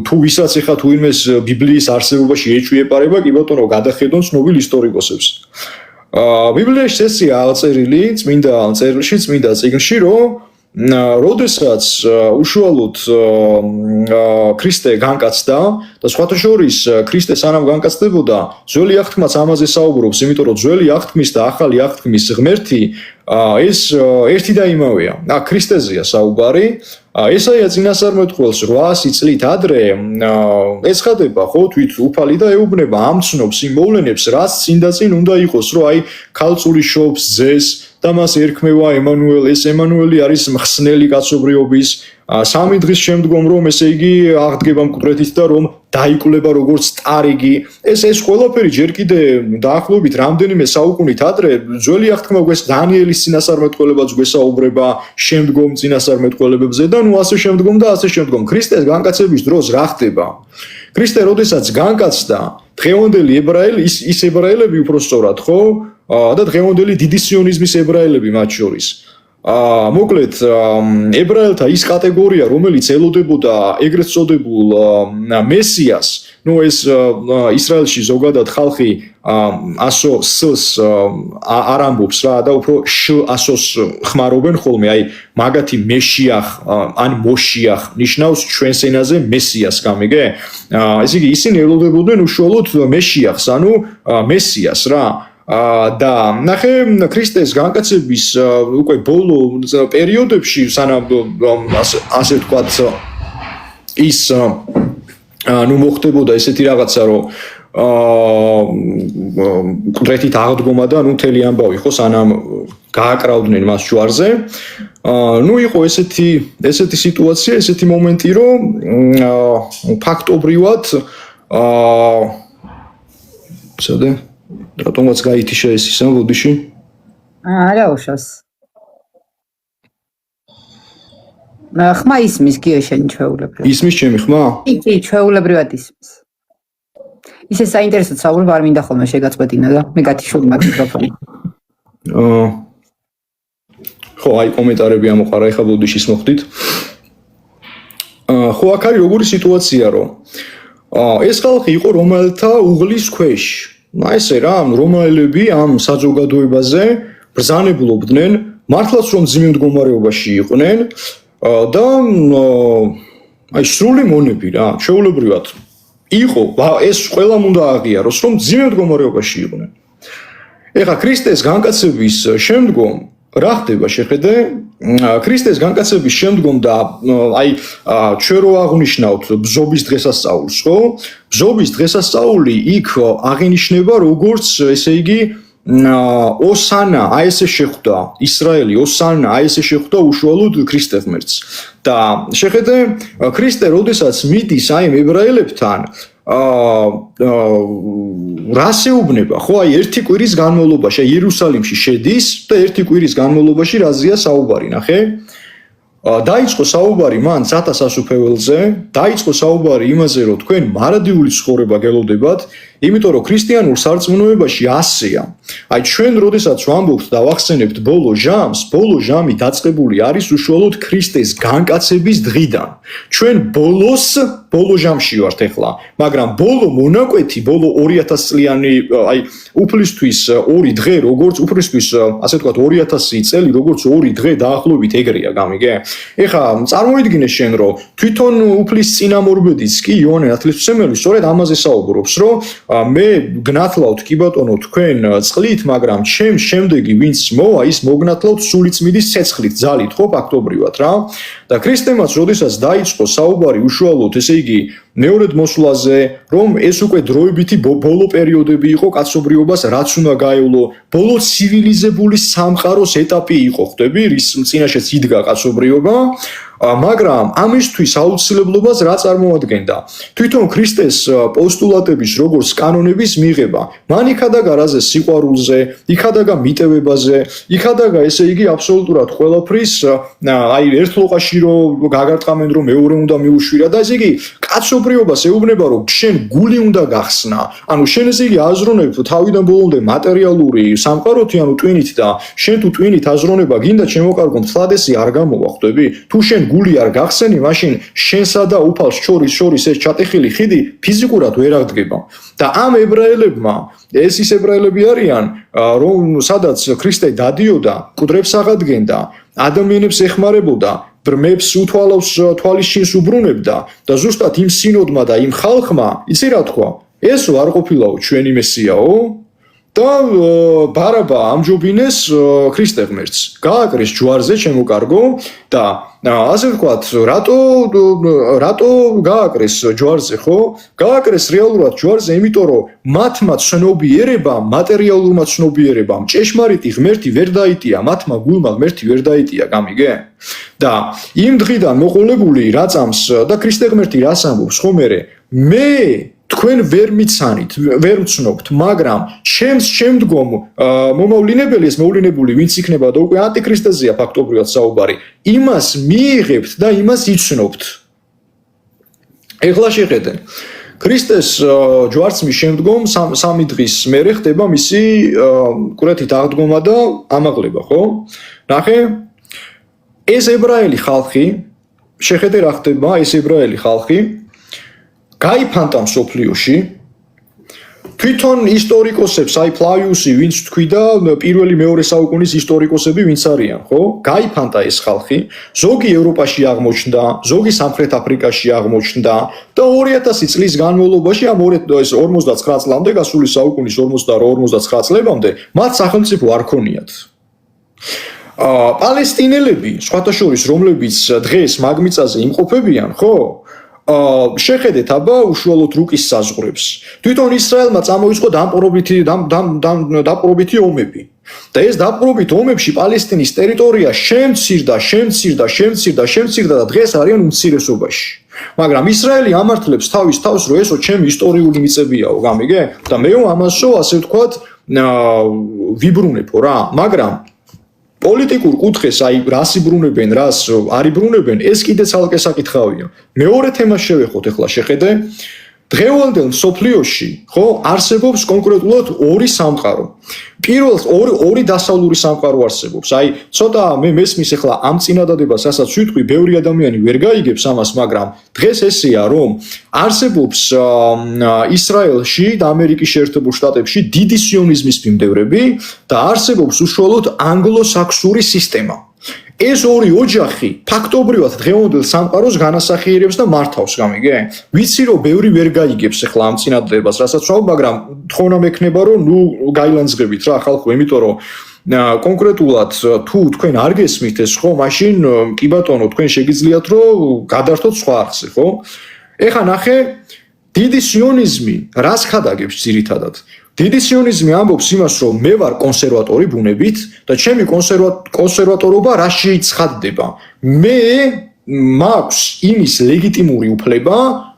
თუ ვისაც ეხა თუ იმეს ბიბლიის არსებობაში ეჭვიეპარება კი ბატონო გადახედონ ცნობილ ისტორიკოსებს ბიბლიაში ესეა აღწერილი წმინდა წერილში წმინდა წიგნში რომ როდესაც უშუალოდ ქრისტე განკაცდა და სხვათა შორის ქრისტე სანამ განკაცდებოდა ძველი აღთქმაც ამაზე საუბრობს იმიტომ რომ ძველი აღთქმის და ახალი აღთქმის ღმერთი ეს ერთი და იმავეა ქრისტეზეა საუბარი ესაა წინასწარმეტყველს 800 წლით ადრე ეცხადება ხო თვით უფალი და ეუბნება ამ ცნობს იმ მოვლენებს რაც წინ და წინ უნდა იყოს რომ აი ქალწული შობს ძეს და მას ერქმევა ემანუელი ეს ემანუელი არის მხსნელი კაცობრიობის სამი დღის შემდგომ რომ ესე იგი აღდგება მკვდრეთით და რომ დაიკვლება როგორც სტარიგი ეს ყველაფერი ჯერ კიდე დაახლოებით რამდენიმე საუკუნით ადრე ძველი აღთქმა გვეს დანიელის წინასწარმეტყველებაც გვესაუბრება შემდგომ წინასწარმეტყველებებზე და ნუ ასე შემდგომ ქრისტეს განკაცების დროს რა ხდება ქრისტე როდესაც განკაცდა დღევანდელი ებრაელი ის ებრაელები უფრო სწორად ხო და დღევანდელი დიდი სიონიზმის ებრაელები მათ შორის მოკლედ ებრაელთა ის კატეგორია რომელიც ელოდებოდა ეგრეთ წოდებულ მესიას ნუ ეს ისრაელში ზოგადად ხალხი ასოს არ ამბობს რა და უფრო ასოს ხმარობენ ხოლმე აი მაგათი მეშიახ ან მოშიახ ნიშნავს ჩვენს ენაზე მესიას გამიგე ესე იგი ისინი ელოდებოდნენ უშუალოდ მეშიახს ანუ მესიას რა და ნახე ქრისტეს განკაცების უკვე ბოლო პერიოდებში სანამ ასე ვთქვათ ის ნუ მოხდებოდა ესეთი რაღაცა რომ მკვდრეთით აღდგომა და ნუ მთელი ამბავი ხო სანამ გააკრავდნენ მას ჯვარზე ნუ იყო ესეთი სიტუაცია ესეთი მომენტი რომ ფაქტობრივად ცოდე რატომაც გაითიშა ეს ისა ბოდიში? არა უშავს. ხმა ისმის გიო შენი ჩვეულებრივად. ისმის ჩემი ხმა? კი, ჩვეულებრივად ისმის. ისე საინტერესოდ საუბრობ არ მინდა ხოლმე შეგაწყვეტინა და მე გათიშული მაგ მიკროფონი. ხო, აი კომენტარები ამოყარა ეხა ბოდიშის მოხდით. ხო, აქ არის როგორი სიტუაცია რომ ეს ხალხი იყო რომელთა უღლის ქვეშ. აი ესე რა რომაელები ამ საზოგადოებაზე ბრძანებლობდნენ მართლაც რომ ძიმე მდგომარეობაში იყვნენ და აი სრული მონები რა შეულებრივად იყო ეს ყველამ უნდა აღიაროს რომ ძიმე მდგომარეობაში იყვნენ ეხა ქრისტეს განკაცების შემდგომ რა ხდება შეხედე ქრისტეს განკაცების შემდგომ და აი ჩვენ რო აღნიშნავთ ბზობის დღესასწაულს ხო ბზობის დღესასწაული იქ აღინიშნება როგორც ესე იგი ოსანა აი ესე შეხვდა ისრაელი ოსანა აი ესე შეხვდა უშუალოდ ქრისტე ღმერთს და შეხედე ქრისტე როდესაც მიდის აი ებრაელებთან რას ეუბნება ხო აი ერთი კვირის განმავლობაში იერუსალიმში შედის და ერთი კვირის განმავლობაში რაზეა საუბარი ნახე დაიწყო საუბარი მან ცათა სასუფეველზე დაიწყო საუბარი იმაზე რომ თქვენ მარადიული ცხოვრება გელოდებათ იმიტომ რომ ქრისტიანულ სარწმუნოებაში ასეა აი ჩვენ როდესაც ვამბობთ და ვახსენებთ ბოლო ჟამი დაწყებული არის უშუალოდ ქრისტეს განკაცების დღიდან ჩვენ ბოლო ჟამში ვართ ახლა მაგრამ ბოლო მონაკვეთი ბოლო 2000 წლიანი აი უფლისთვის ორი დღე როგორც უფლისთვის ასე ვთქვათ 2000 წელი როგორც ორი დღე დაახლოებით ეგრეა გამიგე ეხა წარმოიდგინე შენ რომ თვითონ უფლის წინამორბედიც კი იოანე ნათლისმცემელი სწორედ ამაზე საუბრობს რომ მე გნათლავთ კი ბატონო თქვენ წყლით, მაგრამ ჩემს შემდეგი ვინც მოვა, ის მოგნათლავთ სულიწმიდის ცეცხლით, ძალით, ხო, ფაქტობრივად რა. და ქრისტემაც როდესაც დაიწყო საუბარი უშუალოდ, ესე იგი, მეორედ მოსვლაზე, რომ ეს უკვე დროებითი ბოლო პერიოდები იყო კაცობრიობას, რაც უნდა გაევლო, ბოლო ცივილიზებული სამყაროს ეტაპი იყო, ხვდები, რის წინაშეც იდგა კაცობრიობა. მაგრამ ამისთვის აუცილებლობას რა წარმოადგენდა? თვითონ ქრისტეს პოსტულატების როგორც კანონების მიღება. მან იქადაგა რაზე სიყვარულზე, იქადაგა მიტევებაზე, იქადაგა ესე იგი აბსოლუტურად ყველაფრის, აი ერთ ლოყაში რომ გაგარტყამენ რომ მეორე უნდა მიუშვირა და ესე იგი კაცობრიობას ეუბნება რომ შენ გული უნდა გახსნა. ანუ შენ ესე იგი აზროვნებ თავიდან ბოლომდე მატერიალური სამყაროთი, ანუ ტვინით და შენ თუ ტვინით აზროვნება გინდა ჩემო კარგო მთლადესი არ გამოვა, ხვდები? თუ შენ გული არ გახსენი, მაშინ შენსა და უფალს შორის ეს ჩატეხილი ხიდი ფიზიკურად ვერ აღდგება. და ამ ებრაელებმა, ეს ის ებრაელები არიან, რომ სადაც ქრისტე დადიოდა, მკვდრებს აღადგენდა, ადამიანებს ეხმარებოდა, ბრმებს უთვალავს თვალის ჩინს უბრუნებდა და ზუსტად იმ სინოდმა და იმ ხალხმა, იცი რა თქვა? ესო არ ყოფილაო ჩვენი მესიაო? და ბარაბა ამჯობინეს ქრისტე ღმერთს. გააკრეს ჯვარზე ჩემო კარგო და ასე ვთქვათ, რატო გააკრეს ჯვარზე, ხო? გააკრეს რეალურად ჯვარზე, იმიტომ რომ მათმა ცნობიერებამ, მატერიალურმა ცნობიერებამ ჭეშმარიტი ღმერთი ვერ დაიტია, მათმა გულმა ღმერთი ვერ დაიტია, გამიგე? და იმ დღიდან მოყოლებული რაწამს და ქრისტე ღმერთი რას ამბობს, ხო მე თქვენ ვერ მიცანით, ვერ მცნობთ, მაგრამ ჩემს შემდგომ მომავლინებელი, ეს მოვლინებული ვინც იქნება და უკვე ანტიქრისტეზეა ფაქტობრივად საუბარი, იმას მიიღებთ და იმას იცნობთ. ეხლა შეხედენ. ქრისტეს ჯვარცმის შემდგომ სამი დღის მერე ხდება მისი კურათით აღდგომა და ამაღლება, ხო? ნახე, ეს ებრაელი ხალხი, შეხედე რა ხდება, ეს ებრაელი ხალხი გაიფანტა მსოფლიოში, თვითონ ისტორიკოსებს, აი ფლავიუსი, ვინც თქვიდა, პირველი მეორე საუკუნის ისტორიკოსები ვინც არიან, ხო? გაიფანტა ეს ხალხი, ზოგი ევროპაში აღმოჩნდა, ზოგი სამხრეთ აფრიკაში აღმოჩნდა და 2000 წლის განმავლობაში ამ 59 წლამდე, გასული საუკუნის 58-59 წლებამდე მათ სახელმწიფო არ ქონიათ. პალესტინელები, სხვათა შორის, რომლებიც დღეს მაგმიწაზე იმყოფებიან, ხო? შეხედეთ აბა უშუალოდ რუკის საზღვრებს. თვითონ ისრაელმა წამოიწყო დაპყრობითი ომები. და ეს დაპყრობით ომებში პალესტინის ტერიტორია შემცირდა და დღეს არიან უმცირესობაში. მაგრამ ისრაელი ამართლებს თავის თავს, რომ ესო ჩემი ისტორიული მიწებიაო, გამიგე? და მე ამასო ასე ვთქვათ, ვიბრუნებო რა, მაგრამ პოლიტიკურ კუთხეს, აი რას იბრუნებენ, რას არ იბრუნებენ, ეს კიდე ცალკე საკითხავია. მეორე თემას შევეხოთ ახლა, შეხედე. დღევანდელ მსოფლიოში, ხო, არსებობს კონკრეტულად ორი სამყარო. პირველ ორი დასავლური სამყარო არსებობს. აი, ცოტა მე მესმის ახლა ამ წინადადებას, რასაც ვიტყვი, ბევრი ადამიანი ვერ გაიგებს ამას, მაგრამ დღეს ესეა, რომ არსებობს ისრაელში და ამერიკის შეერთებულ შტატებში დიდი სიონიზმის მიმდევრები და არსებობს უშუალოდ ანგლო-საქსური სისტემა. ეს ორი ოჯახი ფაქტობრივად დღევანდელ სამყაროს განასახიერებს და მართავს, გამიგე? ვიცი რომ ბევრი ვერ გაიგებს ახლა ამ წინადადებას, რასაც ვთქვი, მაგრამ თხოვნა მექნება რომ გაილანძღებით რა ხალხო, იმიტომ რომ კონკრეტულად თუ თქვენ არ გესმით ეს, ხო, მაშინ კი ბატონო, თქვენ შეგიძლიათ რომ გადართოთ სხვა არხზე, ხო? ეხლა ნახე, დიდი სიონიზმი რას ხადაგებს ძირითადად? დიდი სიონიზმი ამბობს იმას, რომ მე ვარ კონსერვატორი ბუნებით და ჩემი კონსერვატორობა რაში ცხადდება. მე მაქვს იმის ლეგიტიმური უფლება,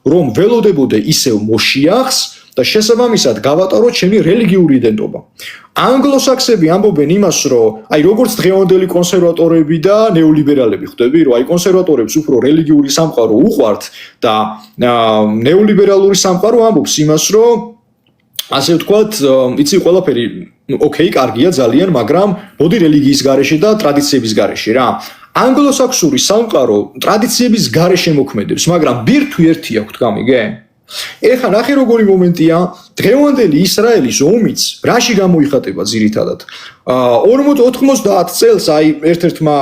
რომ ველოდებოდე ისევ მოშიახს და შესაბამისად გავატარო ჩემი რელიგიური იდენტობა. ანგლოსაქსები ამბობენ იმას, რომ აი როგორც დღევანდელი კონსერვატორები და ნეოლიბერალები ხვდები, რომ აი კონსერვატორებს უფრო რელიგიური სამყარო უყვართ და ნეოლიბერალური სამყარო ამბობს იმას, რომ ასე ვთქვათ, იცი ყველაფერი, ოკეი, კარგია ძალიან, მაგრამ მოდი რელიგიის გარეშე და ტრადიციების გარეშე რა. ანგლოსაქსური სამყარო ტრადიციების გარეშე მოქმედებს, მაგრამ ბირთვი ერთი აქვთ, გამიგე? ეხლა ნახე როგორი მომენტია, დღევანდელი ისრაელის ომიც რაში გამოიხატება ძირითადად? 90 წელს, აი ერთ-ერთმა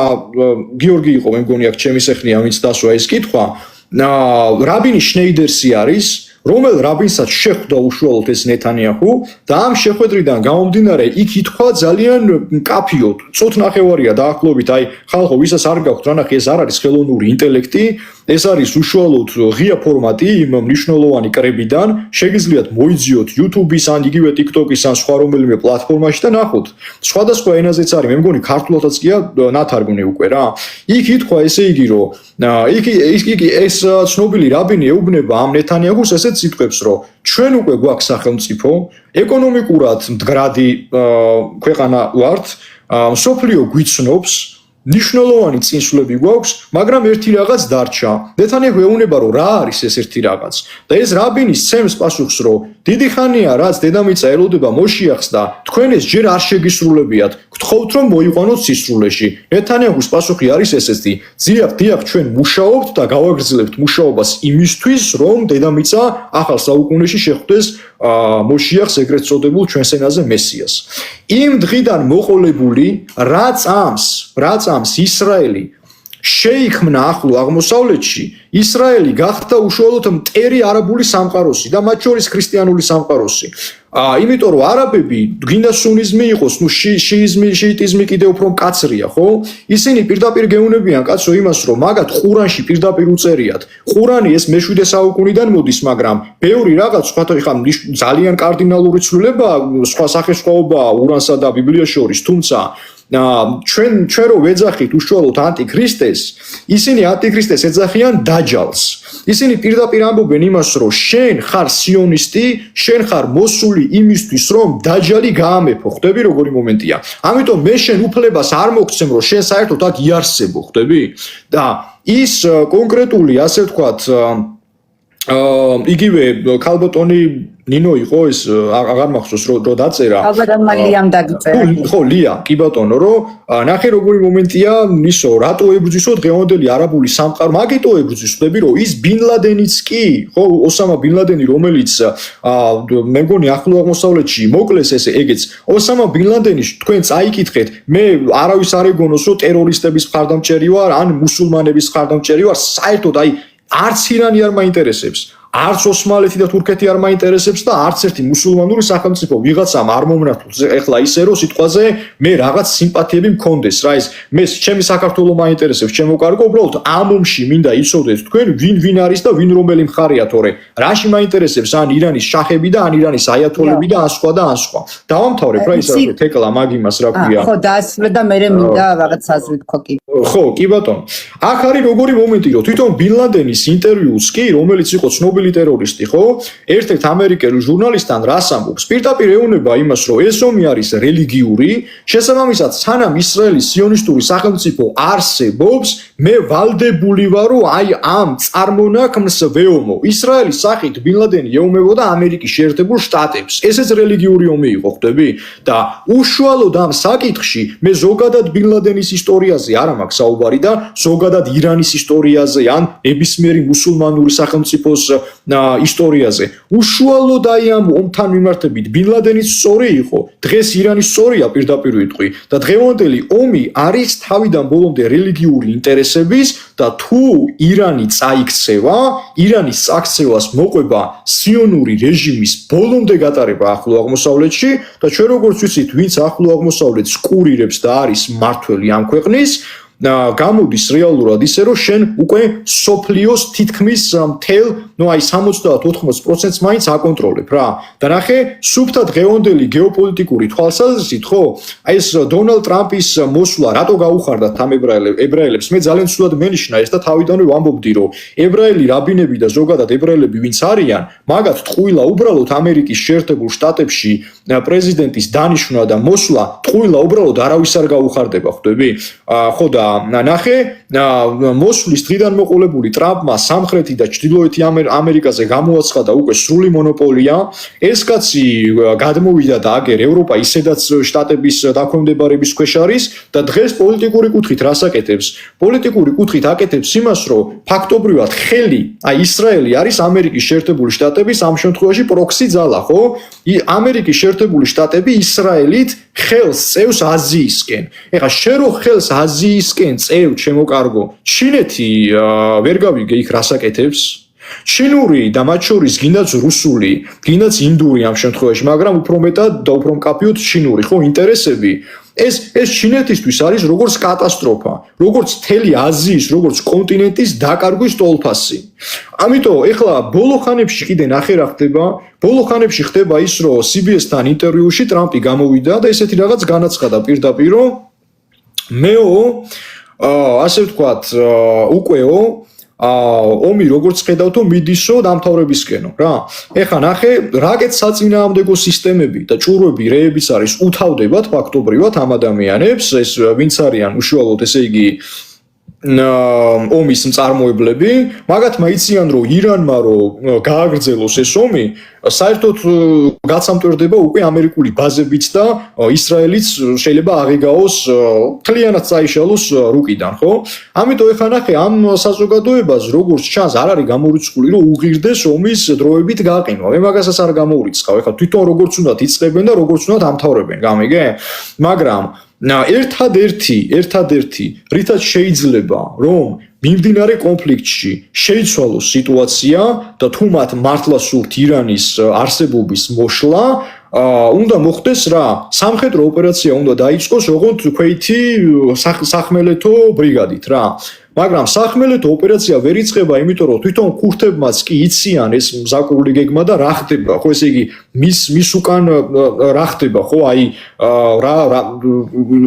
გიორგი იყო, მე მგონი აქ ჩემი სეხნია, ვინც დასვა ეს კითხვა, რაბინი შნეიდერსი არის, რომელ რაბინსაც შეხვდა უშუალოდ ეს ნეთანიაჰუ და ამ შეხვედრიდან გამომდინარე იქ ითქვა ძალიან კაფიოდ, წუთნახევარია დაახლოებით, აი ხალხო ვისაც არ გაქვთ რა ნახე ეს არ არის ხელოვნური ინტელექტი, ეს არის უშუალოდ ღია ფორმატი იმ მნიშვნელოვანი კრებიდან, შეგიძლიათ მოიძიოთ YouTube-ის ან იგივე TikTok-ის ან სხვა რომელიმე პლატფორმაში და ნახოთ. სხვადასხვა ენაზეც არის, მე მგონი ქართულადაც კი ნათარგმნი უკვე რა. იქ ითქვა ესე იგი, რომ იქ ეს ცნობილი რაბინი ეუბნება ამ ნეთანიაჰუს ესეთ სიტყვებს, რომ ჩვენ უკვე გვაქვს სახელმწიფო, ეკონომიკურად მდგრადი ქვეყანა ვართ, მსოფლიო გვიცნობს, ნიშნულოვანი წინსვლები გვაქვს, მაგრამ ერთი რაღაც დარჩა. ნეთანიაჰუ ეუბნება, რომ რა არის ეს ერთი რაღაც. და ეს რაბინი სცემს პასუხს, რომ დიდი ხანია რაც დედამიწა ელოდება მოშიახს და თქვენ ეს ჯერ არ შეგისრულებიათ. გთხოვთ რომ მოიყვანოთ სისრულეში. ნეთანიაჰუს პასუხი არის ესეთი: დიახ, ჩვენ მუშაობთ და გავაგრძელებთ მუშაობას იმისთვის, რომ დედამიწა ახალ საუკუნეში შეხვდეს მოშიახს ეგრეთ წოდებულ ჩვენს ენაზე მესიას. იმ დღიდან მოყოლებული რა წამს ისრაელი შეიქმნა ახლო აღმოსავლეთში, ისრაელი გახდა უშუალოდ მტერი არაბული სამყაროსი და მათ შორის ქრისტიანული სამყაროსი. იმიტომ რომ არაბები გინდა სუნიზმი იყოს, შიიტიზმი კიდევ უფრო მკაცრია, ხო? ისინი პირდაპირ გეუნებიან კაცო იმას, რომ მაგათ ყურანში პირდაპირ უწერიათ. ყურანი ეს მე-7 საუკუნიდან მოდის, მაგრამ ბევრი რაღაც ძალიან კარდინალური ცვლილებაა, სხვა სახესხვაობაა ურანსა და ბიბლიას შორის, თუმცა ჩვენ რო ვეძახით უშუალოდ ანტიქრისტეს, ისინი ანტიქრისტეს ეძახიან დაჯალს. ისინი პირდაპირ ამბობენ იმას, რომ შენ ხარ სიონისტი, შენ ხარ მოსული იმისთვის, რომ დაჯალი გაამეფო, ხვდები როგორი მომენტია. ამიტომ მე შენ უფლებას არ მოგცემ, რომ შენ საერთოდ აქ იარსებო, ხვდები? და ის კონკრეტული, ასე ვთქვათ, იგივე ქალბატონი ნინო იყო ეს აღარ მახსოვს რომ დაწერა. ალბათ მალიამ დაგიწერა. ხო, ლია, კი ბატონო, რომ ნახე როგორი მომენტია, ისო, რატო ებრძვისო დღევანდელი არაბული სამყარო, მაგიტო ებრძვის, ხვდები რომ ის ბინ ლადენიც კი, ხო, ოსამა ბინ ლადენი, რომელიც მე მგონი ახლო აღმოსავლეთში მოკლეს ეგეც, ოსამა ბინ ლადენი თქვენ წაიკითხეთ, მე არავის არ ეგონოს რომ ტერორისტების მხარდამჭერი ვარ, ან მუსულმანების მხარდამჭერი ვარ, საერთოდ აი არც ირანი არ მაინტერესებს. არც ოსმალეთი და თურქეთი არ მაინტერესებს და არც ერთი მუსულმანური სახელმწიფო ვიღაცამ არ მომნათულს ეხლა ისე რომ სიტყვაზე მე რაღაც სიმპათიები მქონდეს რა ის მე ჩემი საქართველო მაინტერესებს ჩემო კარგო უბრალოდ ამ ომში მინდა იცოდეთ თქვენ ვინ არის და ვინ რომელი მხარეა თორე რაში მაინტერესებს ან ირანის შახები და ან ირანის აიათოლები და ან სხვა დავამთავრებ რა ის რა თეკლა მაგიმას რა ქვია ხო დაასრულე და მე მინდა რაღაც აზრი თქვა კი ხო კი ბატონო აქ არის როგორი მომენტი რომ თვითონ ბინ ლადენის ინტერვიუს კი რომელიც იყო ცნობილი ტერორისტი ხო ერთ-ერთ ამერიკელ ჟურნალისტთან რას ამბობს პირდაპირ ეუბნება იმას რომ ეს ომი არის რელიგიური შესაბამისად სანამ ისრაელის სიონისტური სახელმწიფო არსებობს მე ვალდებული ვარ რომ აი ამ წარმონაქმნს ვეომო ისრაელის სახით ბინ ლადენი ეუბნებოდა ამერიკის შეერთებულ შტატებს ესეც რელიგიური ომი იყო ხვდები და უშუალოდ ამ საკითხში მე ზოგადად ბინ ლადენის ისტორიაზე არ მაქვს საუბარი და ზოგადად ირანის ისტორიაზე ან ნებისმიერი მუსულმანური სახელმწიფოს ისტორიაზე უშუალოდ აი ამ ომთან მიმართებით ბინ ლადენის სწორი იყო დღეს ირანის სწორია პირდაპირ ვიტყვი და დღევანდელი ომი არის თავიდან ბოლომდე რელიგიური ინტერესების და თუ ირანი წაიქცევა ირანის წაქცევას მოყვება სიონური რეჟიმის ბოლომდე გატარება ახლო აღმოსავლეთში და ჩვენ როგორც ვიცით ვინც ახლო აღმოსავლეთს კურირებს და არის მმართველი ამ ქვეყნის გამოდის რეალურად ისე რომ შენ უკვე სოფლიოს თითქმის მთელ ნუ აი 70-80%-ს მაინც აკონტროლებ რა და ნახე სუფთა დღევანდელი გეოპოლიტიკური თვალსაზრისით ხო აი ეს დონალდ ტრამპის მოსვლა რატო გაუხარდათ ამ ებრაელებს მე ძალიან სულად მენიშნა ეს და თავიდანვე ვამბობდი რომ ებრაელი რაბინები და ზოგადად ებრაელები ვინც არიან მაგათ ტყუილა უბრალოდ ამერიკის შეერთებულ შტატებში პრეზიდენტის დანიშვნა და მოსვლა ტყუილა უბრალოდ არავის არ გაუხარდება ხვდები ხო და ნახე მოსვლის დღიდან მოყოლებული ტრამპმა სამხრეთი და ჩრდილოეთი ამერიკაზე გამოაცხადა უკვე სრული მონოპოლია ეს კაცი გადმოვიდა და აგერ ევროპა ისედაც შტატების დაქვემდებარების ქვეშ არის და დღეს პოლიტიკური კუთხით რას აკეთებს პოლიტიკური კუთხით აკეთებს იმას რომ ფაქტობრივად ხელი აი ისრაელი არის ამერიკის შეერთებული შტატების ამ შემთხვევაში პროქსი ძალა ხო ამერიკის შეერთებული შტატები ისრაელით ხელს წევს აზიისკენ ეხლა შენ რო ხელს აზიისკენ წევ ჩემო კარგო ჩინეთი ვერ გავიგე იქ რას აკეთებს ჩინური და მათ შორის გინდაც რუსული, გინდაც ინდური ამ შემთხვევაში, მაგრამ უფრო მეტად და უფრო მკაფიოდ ჩინური, ხო, ინტერესები ეს ჩინეთისთვის არის როგორც კატასტროფა, როგორც მთელი აზიის, როგორც კონტინენტის დაკარგვის ტოლფასი. ამიტომ ეხლა ბოლო ხანებში კიდე ნახე რა ხდება, ბოლო ხანებში ხდება ის, რომ CBS-თან ინტერვიუში ტრამპი გამოვიდა და ესეთი რაღაც განაცხადა პირდაპირ, რომ მეო ასე ვთქვათ, უკეო ომი როგორც ხედავთო მიდისო დამთავრებისკენო რა. ეხლა ნახე, რაკეტ საწინააღმდეგო სისტემები და ჭურვები, რეებიც არის უთავდებათ ფაქტობრივად ამ ადამიანებს, ეს ვინც არიან უშუალოდ, ესე იგი ომის მწარმოებლები, მაგათმა იციან, რომ ირანმა რომ გააგრძელოს ეს ომი, საერთოდ გაცამტვერდება უკვე ამერიკული ბაზებიც და ისრაელიც შეიძლება აღიგაოს, მთლიანად წაიშალოს რუკიდან, ხო? ამიტომ ეხლა ნახე, ამ საზოგადოებას როგორც ჩანს, არ არის გამორიცხული, რომ უღირდეს ომის დროებით გაყინვა. მე მაგასაც არ გამორიცხავ. ეხლა თვითონ როგორც უნდა იწყებენ და როგორც უნდა დამთავრებენ, გამიგე? მაგრამ ერთადერთი რითაც შეიძლება რომ მიმდინარე კონფლიქტში შეიცვალოს სიტუაცია და თუ მათ მართლა სურთ ირანის არსებობის მოშლა, უნდა მოხდეს რა, სამხედრო ოპერაცია უნდა დაიწყოს ოღონდ ქვეითი სახმელეთო ბრიგადით რა. მაგრამ სახმელეთო ოპერაცია ვერ იწყება, იმიტომ რომ თვითონ ქურთებმაც კი იციან ეს მზაკვრული გეგმა და რა ხდება, ხო, ესე იგი მის უკან რა ხდება, ხო, აი რა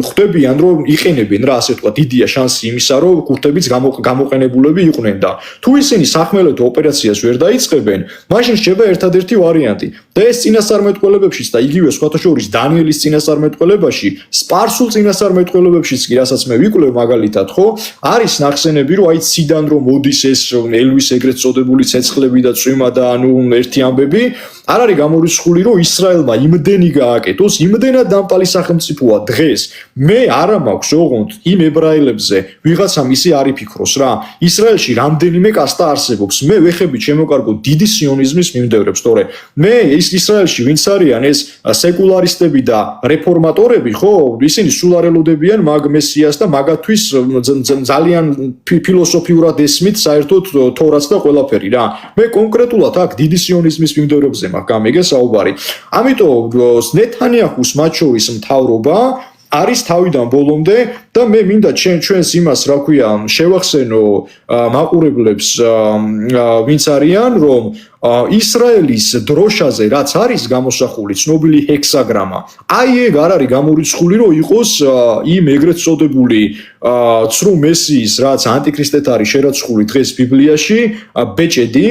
ხდებიან, რომ იყენებენ რა, ასე ვთქვა, დიდია შანსი იმისა, რომ ქურთებიც გამოყენებულები იყვნენ და თუ ისინი სახმელეთო ოპერაციას ვერ დაიწყებენ, მაშინ შეება ერთადერთი ვარიანტი. და ეს წინასწარმეტყველებებშიც და იგივე სხვათა შორის დანიელის წინასწარმეტყველებაში, სპარსულ წინასწარმეტყველებებშიც კი, რასაც მე ვიკვლევ მაგალითად, ხო, არის ნახსენები, რომ აი ციდან რომ მოდის ეს ელვის ეგრეთ წოდებული ცეცხლები და წვიმა და ანუ ერთი ამბები, არ არის გამორიცხული, რომ ისრაელმა იმდენი გააკეთოს, იმდენად დამპალი სახელმწიფოა დღეს. მე არა მაქვს ოღონდ იმ ებრაელებზე ვიღაცამ ისე არ იფიქროს რა. ისრაელში რამდენიმე კასტა არსებობს. მე ვეხები შემოკარგო დიდი სიონიზმის მიმდევრებს, თორე მე ისრაელში ვინც არიან ეს სეკულარისტები და რეფორმატორები, ხო, ისინი სულ არ ელოდებიან მაგ მესიას და მაგათთვის ძალიან ფილოსოფიურად ესმით საერთოდ თორაც და ყველაფერი რა. მე კონკრეტულად აქ დიდი სიონიზმის მიმდევრებზე მაქვს გამიგე საუბარი. ამიტომ ნეთანიაჰუს მათ შორის მთავრობა არის თავიდან ბოლომდე და მე მინდა ჩვენს იმას რა ქვია შევახსენო მაყურებლებს ვინც არიან რომ ისრაელის დროშაზე რაც არის გამოსახული ცნობილი ჰექსაგრამა აი ეგ არ არის გამორიცხული რომ იყოს იმ ეგრეთ წოდებული ცრუ მესიის რაც ანტიქრისტეთ არის შერაცხული დღეს ბიბლიაში ბეჭედი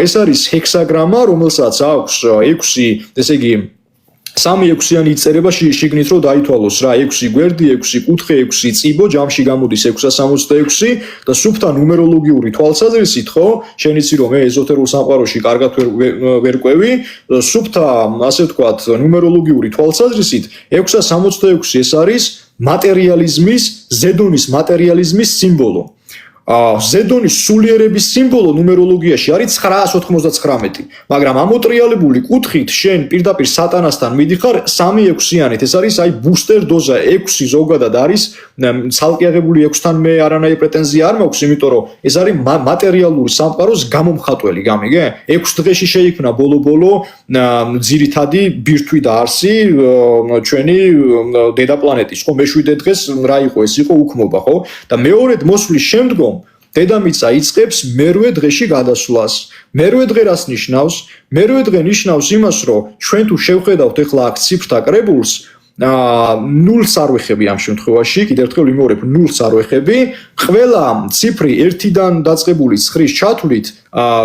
ეს არის ჰექსაგრამა რომელსაც აქვს 6 ესე იგი 3-6-იანი იწერება შიგნით რომ დაითვალოს რა 6 გვერდი 6 კუთხე 6 წიბო ჯამში გამოდის 666 და სუფთა ნუმეროლოგიური თვალსაზრისით ხო შენ იცი რომ მე ეზოთერულ სამყაროში კარგად ვერ ყვევი სუფთა ასე ვთქვათ ნუმეროლოგიური თვალსაზრისით 666 ეს არის მატერიალიზმის ზედონის მატერიალიზმის სიმბოლო ზედონის სულიერების სიმბოლო ნუმეროლოგიაში არის 999, მაგრამ ამოტრიალებული კუთხით შენ პირდაპირ სატანასთან მიდიხარ 3-6-იანით, ეს არის აი ბუსტერ დოზა 6 ზოგადად არის ცალკეაღებული 6-თან მე არანაირი პრეტენზია არ მაქვს, იმიტომ რომ ეს არის მატერიალური სამყაროს გამომხატველი, გამიგე? 6 დღეში შეიქმნა ბოლო-ბოლო ძირითადი ბირთვი და არსი ჩვენი დედაპლანეტის, ხო, მე-7 დღეს რა იყო, ეს იყო უქმობა, ხო? და მეორედ მოსვლის შემდგომ დედამიწა იწყებს მერვე დღეში გადასვლას. მერვე დღე რას ნიშნავს? მერვე დღე ნიშნავს იმას, რომ ჩვენ თუ შევხედავთ ახლა აქ ციფრთა კრებულს, 0-ს არ ვეხები ამ შემთხვევაში, კიდევ ერთხელ ვიმეორებ, 0-ს არ ვეხები, ყველა ციფრი 1-დან დაწყებული 9-ის ჩათვლით,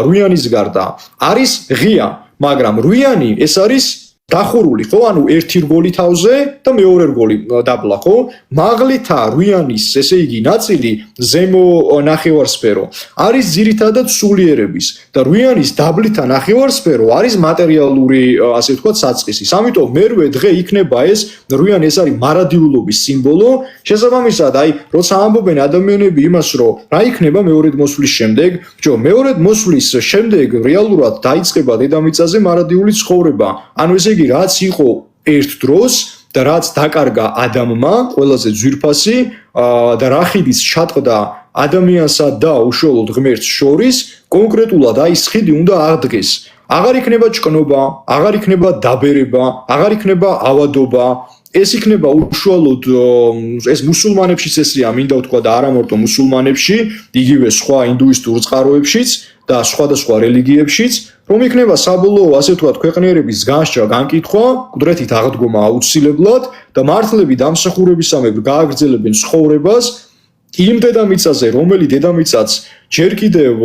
რუიანის გარდა არის ღია, მაგრამ რუიანი ეს არის დახურული, ხო, ანუ ერთი რგოლი თავზე და მეორე რგოლი დაბლა, ხო? მაღლითა რუიანის, ესე იგი, ნაწილი ზემო ნახევარსფერო არის ძირითადად სულიერების და რუიანის დაბლითა ნახევარსფერო არის მატერიალური, ასე ვთქვათ, საწყისის. ამიტომ მერვე დღე იქნება ეს რუიანი ეს არის მარადიულობის სიმბოლო. შესაბამისად, აი, როცა ამბობენ ადამიანები იმას, რომ რა იქნება მეორედ მოსვლის შემდეგ, ბჭო, მეორედ მოსვლის შემდეგ რეალურად დაიწყება დედამიწაზე მარადიული ცხოვრება. ანუ ესე იგი რაც იყო ერთ დროს და რაც დაკარგა ადამიანმა ყველაზე ძვირფასი და რა ხიდიც ჩატყდა ადამიანსა და უშუალოდ ღმერთს შორის კონკრეტულად აი ეს ხიდი უნდა აღდგეს. აღარ იქნება ჭკნობა, აღარ იქნება დაბერება, აღარ იქნება ავადობა. ეს იქნება უშუალოდ ეს მუსულმანებშიც ესეა, მინდა ვთქვა და არა მარტო მუსულმანებში, იგივე სხვა ინდუისტურ წყაროებშიც და სხვადასხვა რელიგიებშიც, რომ იქნება საბოლოო, ასე ვთქვათ, ქვეყნიერების განსჯა, განკითხვა, კუდრეთით აღდგომა აუცილებლად და მართლები დამსახურებისამებრ გააგრძელებენ ცხოვრებას იმ დედამიწაზე, რომელი დედამიწაც ჯერ კიდევ,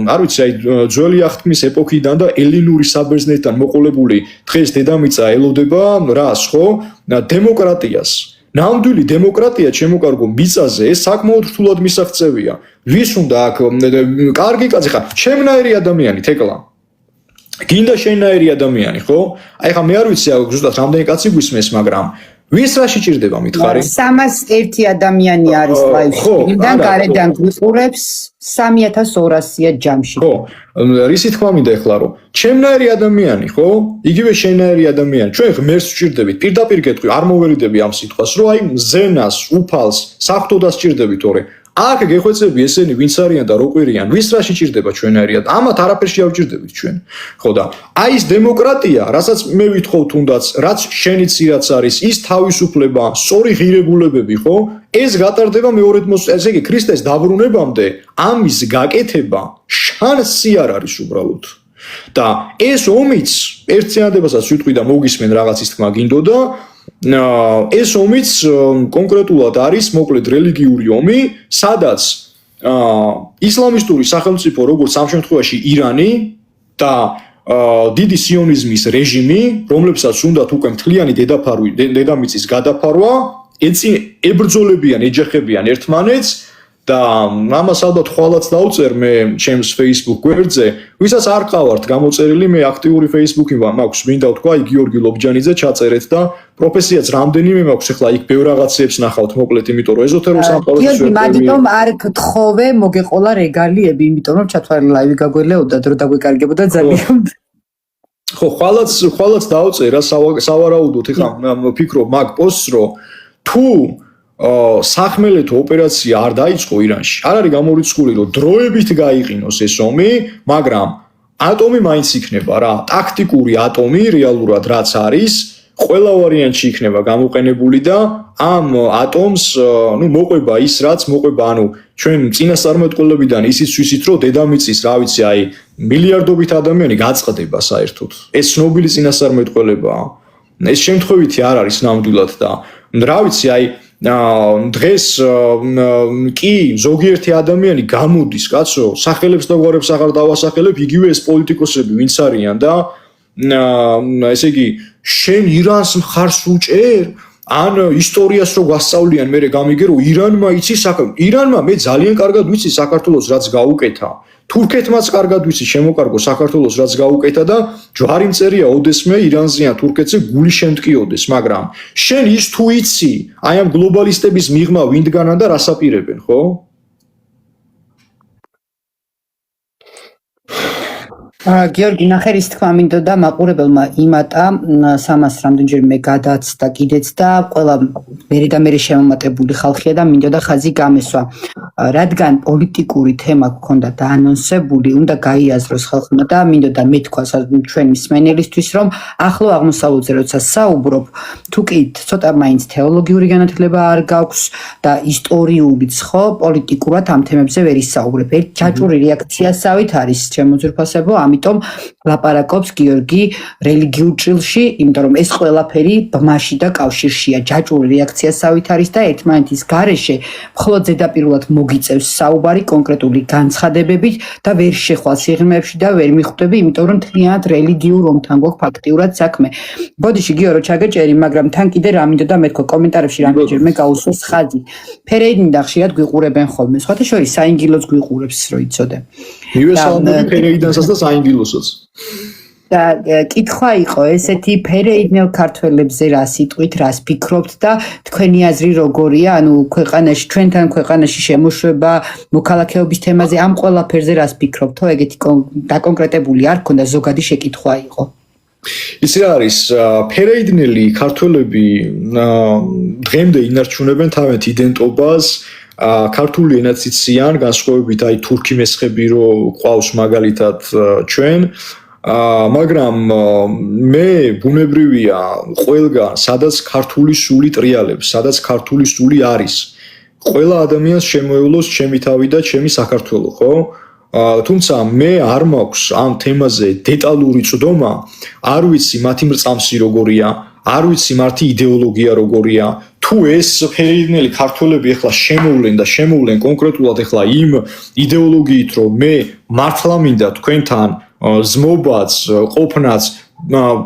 არ ვიცი, აი ძველი აღთქმის ეპოქიდან და ელინური საბერძნეთთან მოყოლებული დღეს დედამიწა ელოდება რას, ხო? დემოკრატიას. ნამდვილი დემოკრატია ჩემო კარგო მიწაზე ეს საკმაოდ რთულად მისაღწევია. ვის უნდა აქ კარგი კაცი ხარ, ჩემნაირი ადამიანი, თეკლა. გინდა შენნაირი ადამიანი, ხო? აი ხა მე არ ვიცი, ზუსტად რამდენი კაცი გვისმენს, მაგრამ ვის რა შეჭirdება მითხარი? 301 ადამიანი არის ლაივში. იმდან გარედან გვიყურებს 3200-ია ჯამში. ხო, რისი თქმა მინდა ეხლა რომ ჩემნაირი ადამიანი, ხო? იგივე შენნაირი ადამიანი. ჩვენ ღმერთს ვჭirdებით. პირდაპირ გეტყვი, არ მოვერიდები ამ სიტყვას, რომ აი მზენას, უფალს, საფრთხოდას ვჭirdებით, თორე აქ გეხვეწები ესენი ვინც არიან და როყვირიან, ვის რა შეჭirdება ჩვენაირად? ამათ არაფერში არ ვჭirdებით ჩვენ. ხო და აი ეს დემოკრატია, რასაც მე ვითხოვ თუნდაც, რაც შენიც რაც არის, ის თავისუფლება, სწორი ღირებულებები, ხო? ეს გატარდება მეორედ ესე იგი ქრისტეს დაბრუნებამდე ამის გაკეთება შანსი არ არის უბრალოდ. და ეს ომიც ერთიანდებასაც ვიტყვი და მოგისმენ რაღაცის თქმა გინდოდა ეს ომიც კონკრეტულად არის მოკლედ რელიგიური ომი, სადაც ისლამისტური სახელმწიფო როგორც ამ შემთხვევაში ირანი და დიდი სიონიზმის რეჟიმი, რომლებსაც უნდათ უკვე მთლიანი დედამიწის გადაფარვა, ებრძოლებიან, ეჯახებიან ერთმანეთს და ამას ალბათ ხვალაც დავწერ მე ჩემს Facebook გვერდზე, ვისაც არ ყავართ გამოწერილი, მე აქტიური Facebook-ი მაქვს, მინდა ვთქვა, გიორგი ლობჯანიძე ჩაწერეთ და პროფესიაც რამდენიმე მაქვს, ახლა იქ ბევრ რაღაცებს ნახავთ, მოკლედ, იმიტომ რომ ეზოთეროს სამყაროს გიორგი, მაგიტომ არ გთხოვე, მოგეყოლა რეგალიები, იმიტომ რომ ჩათვალე ლაივი გაგველეოდა, დრო დაგვეკარგებოდა ძალიან. ხო, ხვალაც დავწერა სავარაუდოდ, ეხლა ვფიქრობ მაგ პოსტს, რომ თუ სახმელეთო ოპერაცია არ დაიწყო ირანში. არ არის გამორიცხული, რომ დროებით გაიყინოს ეს ომი, მაგრამ ატომი მაინც იქნება რა, ტაქტიკური ატომი რეალურად რაც არის, ყველა ვარიანტში იქნება გამოყენებული და ამ ატომს, მოყვება ის რაც მოყვება, ჩვენ წინასწარმეტყველებიდან ისიც ვიცით, რომ დედამიწის, რა ვიცი, აი, მილიარდობით ადამიანი გაწყდება საერთოდ. ეს ცნობილი წინასწარმეტყველებაა. ეს შემთხვევითი არ არის ნამდვილად და რა ვიცი, აი დღეს კი ზოგიერთი ადამიანი გამოდის, კაცო, სახელებს და გვარებს აღარ დავასახელებ, იგივე ეს პოლიტიკოსები ვინც არიან და ესე იგი, შენ ირანს მხარს უჭერ? ან ისტორიას რო გვასწავლიან, მე გამიგე რომ ირანმა იცი ირანმა მე ძალიან კარგად ვიცი საქართველოს რაც გაუკეთა. თურქეთმაც კარგად ვიცი შემოკარგო საქართველოს რაც გაუკეთა და ჯვარი მწერია ოდესმე ირანზე ან თურქეთზე გული შემტკიოდეს, მაგრამ შენ ის თუ იცი, აი ამ გლობალისტების მიღმა ვინდგანან და რას აპირებენ, ხო? გიორგი, ნახერის თქმა მინდოდა მაყურებელმა იმატა 300 რამდენჯერმე გადაცდა კიდეც და ყველა მერე და მერე შემომატებული ხალხია და მინდოდა ხაზი გამესვა. რადგან პოლიტიკური თემა გქონდა დაანონსებული, უნდა გაიაზროს ხალხმა და მინდოდა მეთქვა ჩვენ მსმენელისთვის, რომ ახლო აღმოსავლეთზე როცა საუბრობ, თუ კი ცოტა მაინც თეოლოგიური განათლება არ გაქვს და ისტორიულიც ხო, პოლიტიკურად ამ თემებზე ვერ ისაუბრებ. ჯაჭვური რეაქციასავით არის შემოძვირფასებო, ამიტომ ლაპარაკობს გიორგი რელიგიურ ჭრილში, იმიტომ რომ ეს ყველაფერი ბმაში და კავშირშია. ჯაჭვური რეაქციასავით არის და ერთმანეთის გარეშე მხოლოდ ზედაპირულად მოგიწევს საუბარი კონკრეტული განცხადებებით და ვერ შეხვალ სიღრმეებში და ვერ მიხვდები, იმიტომ რომ მთლიანად რელიგიურ ომთან გვაქვს ფაქტიურად საქმე. ბოდიში გიორო ჩაგეჭერი, მაგრამ თან კიდე რა მინდოდა მეთქვა კომენტარებში რამდენჯერმე გაუსვეს ხაზი. ფერეიდნი და ხშირად გვიყურებენ ხოლმე. სხვათა შორის საინგილოც გვიყურებს, რო იცოდე. მივესალმები ფერეიდანსაც და საინგილოსაც. და კითხვა იყო ესეთი, ფერეიდნელ ქართველებზე რა სიტყვით, რას ფიქრობთ და თქვენი აზრი როგორია, ქვეყანაში, ჩვენთან ქვეყანაში შემოშვება, მოქალაქეობის თემაზე, ამ ყველაფერზე რას ფიქრობთ, თო ეგეთი დაკონკრეტებული არ ქონდა, ზოგადი შეკითხვა იყო. ის რა არის, ფერეიდნელი ქართველები დღემდე ინარჩუნებენ თავიანთ იდენტობას, ქართული ენაც იციან, განსხვავებით აი თურქი მესხები რო ყავს მაგალითად ჩვენ, მაგრამ მე ბუნებრივია ყველგან, სადაც ქართული სული ტრიალებს, სადაც ქართული სული არის. ყველა ადამიანს შემოევლოს ჩემი თავი და ჩემი საქართველო, ხო? თუმცა მე არ მაქვს ამ თემაზე დეტალური წვდომა, არ ვიცი მათი მრწამსი როგორია, არ ვიცი მათი იდეოლოგია როგორია. თუ ეს ფერიდნელი ქართველები ახლა შემოვლენ კონკრეტულად ახლა იმ იდეოლოგიით, რომ მე მართლა მინდა თქვენთან ზმობაც, ყოფნაც